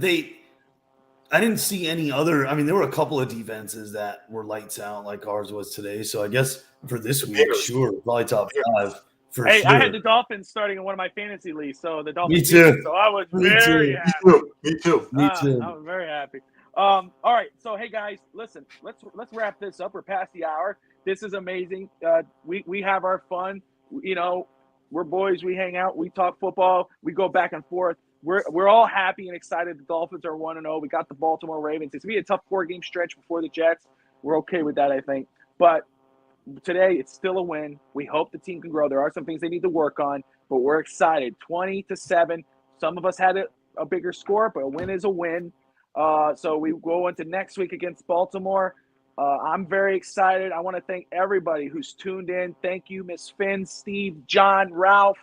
didn't see any other. I mean, there were a couple of defenses that were lights out like ours was today. So I guess for this week, sure, probably top 5 for Hey, sure. I had the Dolphins starting in one of my fantasy leagues, so the Dolphins. Me too. So I was very happy. Me too. I was very happy. All right, so hey guys, listen, let's wrap this up. We're past the hour. This is amazing. We have our fun. You know, we're boys. We hang out. We talk football. We go back and forth. We're all happy and excited. The Dolphins are 1-0. We got the Baltimore Ravens. It's gonna be a tough 4-game stretch before the Jets. We're okay with that, I think. But today, it's still a win. We hope the team can grow. There are some things they need to work on, but we're excited. 20-7. Some of us had a bigger score, but a win is a win. So we go into next week against Baltimore. I'm very excited. I want to thank everybody who's tuned in. Thank you, Miss Finn, Steve, John, Ralph,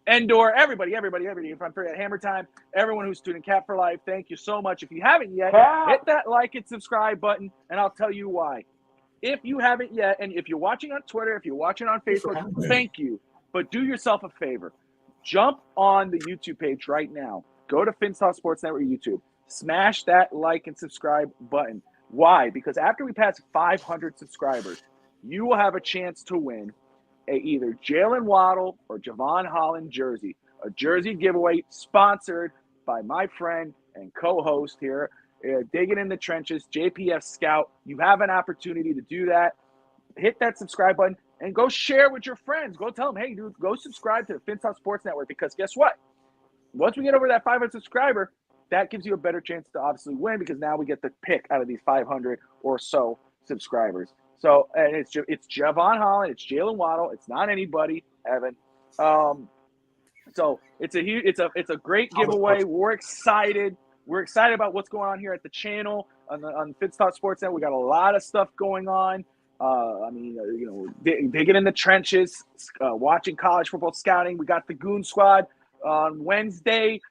Endor, everybody. If I'm forgetting Hammer Time, everyone who's tuned in, Cap for Life, thank you so much. If you haven't yet, hit that like and subscribe button, and I'll tell you why. If you haven't yet, and if you're watching on Twitter, if you're watching on Facebook, thank you. But do yourself a favor. Jump on the YouTube page right now. Go to Finstock Sports Network YouTube. Smash that like and subscribe button. Why? Because after we pass 500 subscribers, you will have a chance to win either Jalen Waddle or Javon Holland jersey. A jersey giveaway sponsored by my friend and co-host here, Digging in the Trenches, JPF Scout. You have an opportunity to do that. Hit that subscribe button and go share with your friends. Go tell them, hey, dude, go subscribe to the Finstock Sports Network, because guess what? Once we get over that 500 subscriber, that gives you a better chance to obviously win, because now we get the pick out of these 500 or so subscribers. So, and it's Javon Holland, it's Jalen Waddle, it's not anybody, Evan. So it's a great giveaway. We're excited. We're excited about what's going on here at the channel on Finstock Sports Net. We got a lot of stuff going on. Digging in the trenches, watching college football scouting. We got the Goon Squad on Wednesday.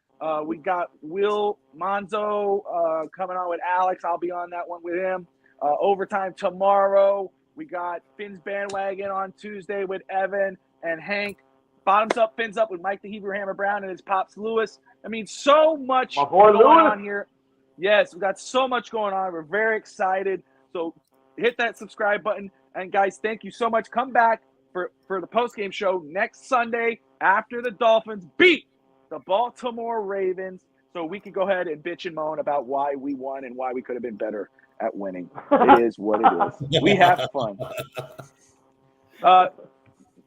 We got Will Monzo coming on with Alex. I'll be on that one with him. Overtime tomorrow. We got Finn's Bandwagon on Tuesday with Evan and Hank. Bottoms Up, Fins Up with Mike the Hebrew Hammer Brown and his pops Lewis. I mean, so much going on here. Yes, we got so much going on. We're very excited. So hit that subscribe button. And guys, thank you so much. Come back for the post-game show next Sunday after the Dolphins beat the Baltimore Ravens, so we can go ahead and bitch and moan about why we won and why we could have been better at winning. It is what it is. We have fun.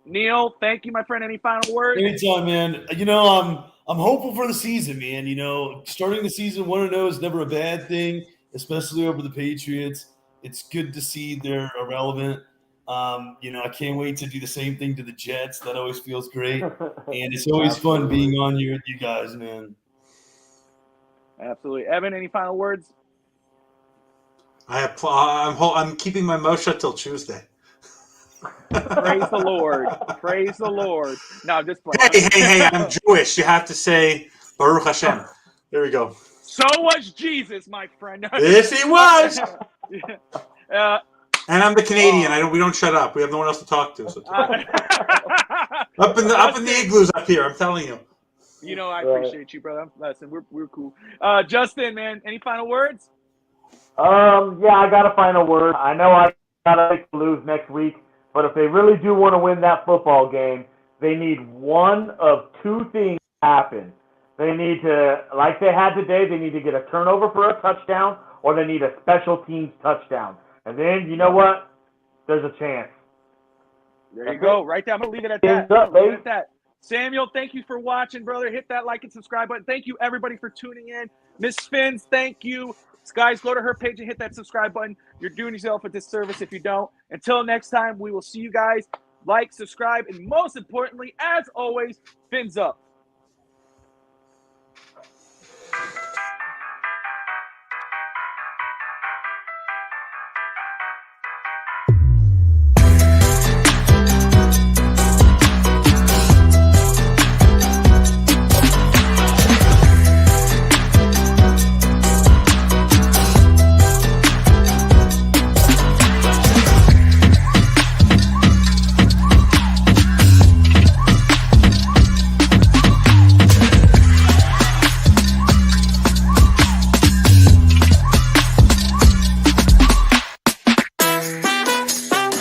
Neal, thank you, my friend. Any final words? Anytime, man. You know, I'm hopeful for the season, man. You know, starting the season 1-0 is never a bad thing, especially over the Patriots. It's good to see they're irrelevant. I can't wait to do the same thing to the Jets. That always feels great. And it's always fun being on here with you guys, man. Absolutely. Evan, any final words? I'm keeping my mouth shut till Tuesday. Praise the Lord. Praise the Lord. No, I'm just playing. Hey, I'm Jewish. You have to say Baruch Hashem. There we go. So was Jesus, my friend. Yes, he was. And I'm the Canadian. We don't shut up. We have no one else to talk to. So up in the igloos up here. I'm telling you. You know, I appreciate you, brother. Listen, we're cool. Justin, man, any final words? Yeah, I got a final word. I know I gotta lose next week, but if they really do want to win that football game, they need one of two things to happen. They need to, like they had today, they need to get a turnover for a touchdown, or they need a special teams touchdown. And then, you know what? There's a chance. There you go. Right there. I'm going to leave it at that. Samuel, thank you for watching, brother. Hit that like and subscribe button. Thank you, everybody, for tuning in. Miss Fins, thank you. Guys, go to her page and hit that subscribe button. You're doing yourself a disservice if you don't. Until next time, we will see you guys. Like, subscribe, and most importantly, as always, Fins up.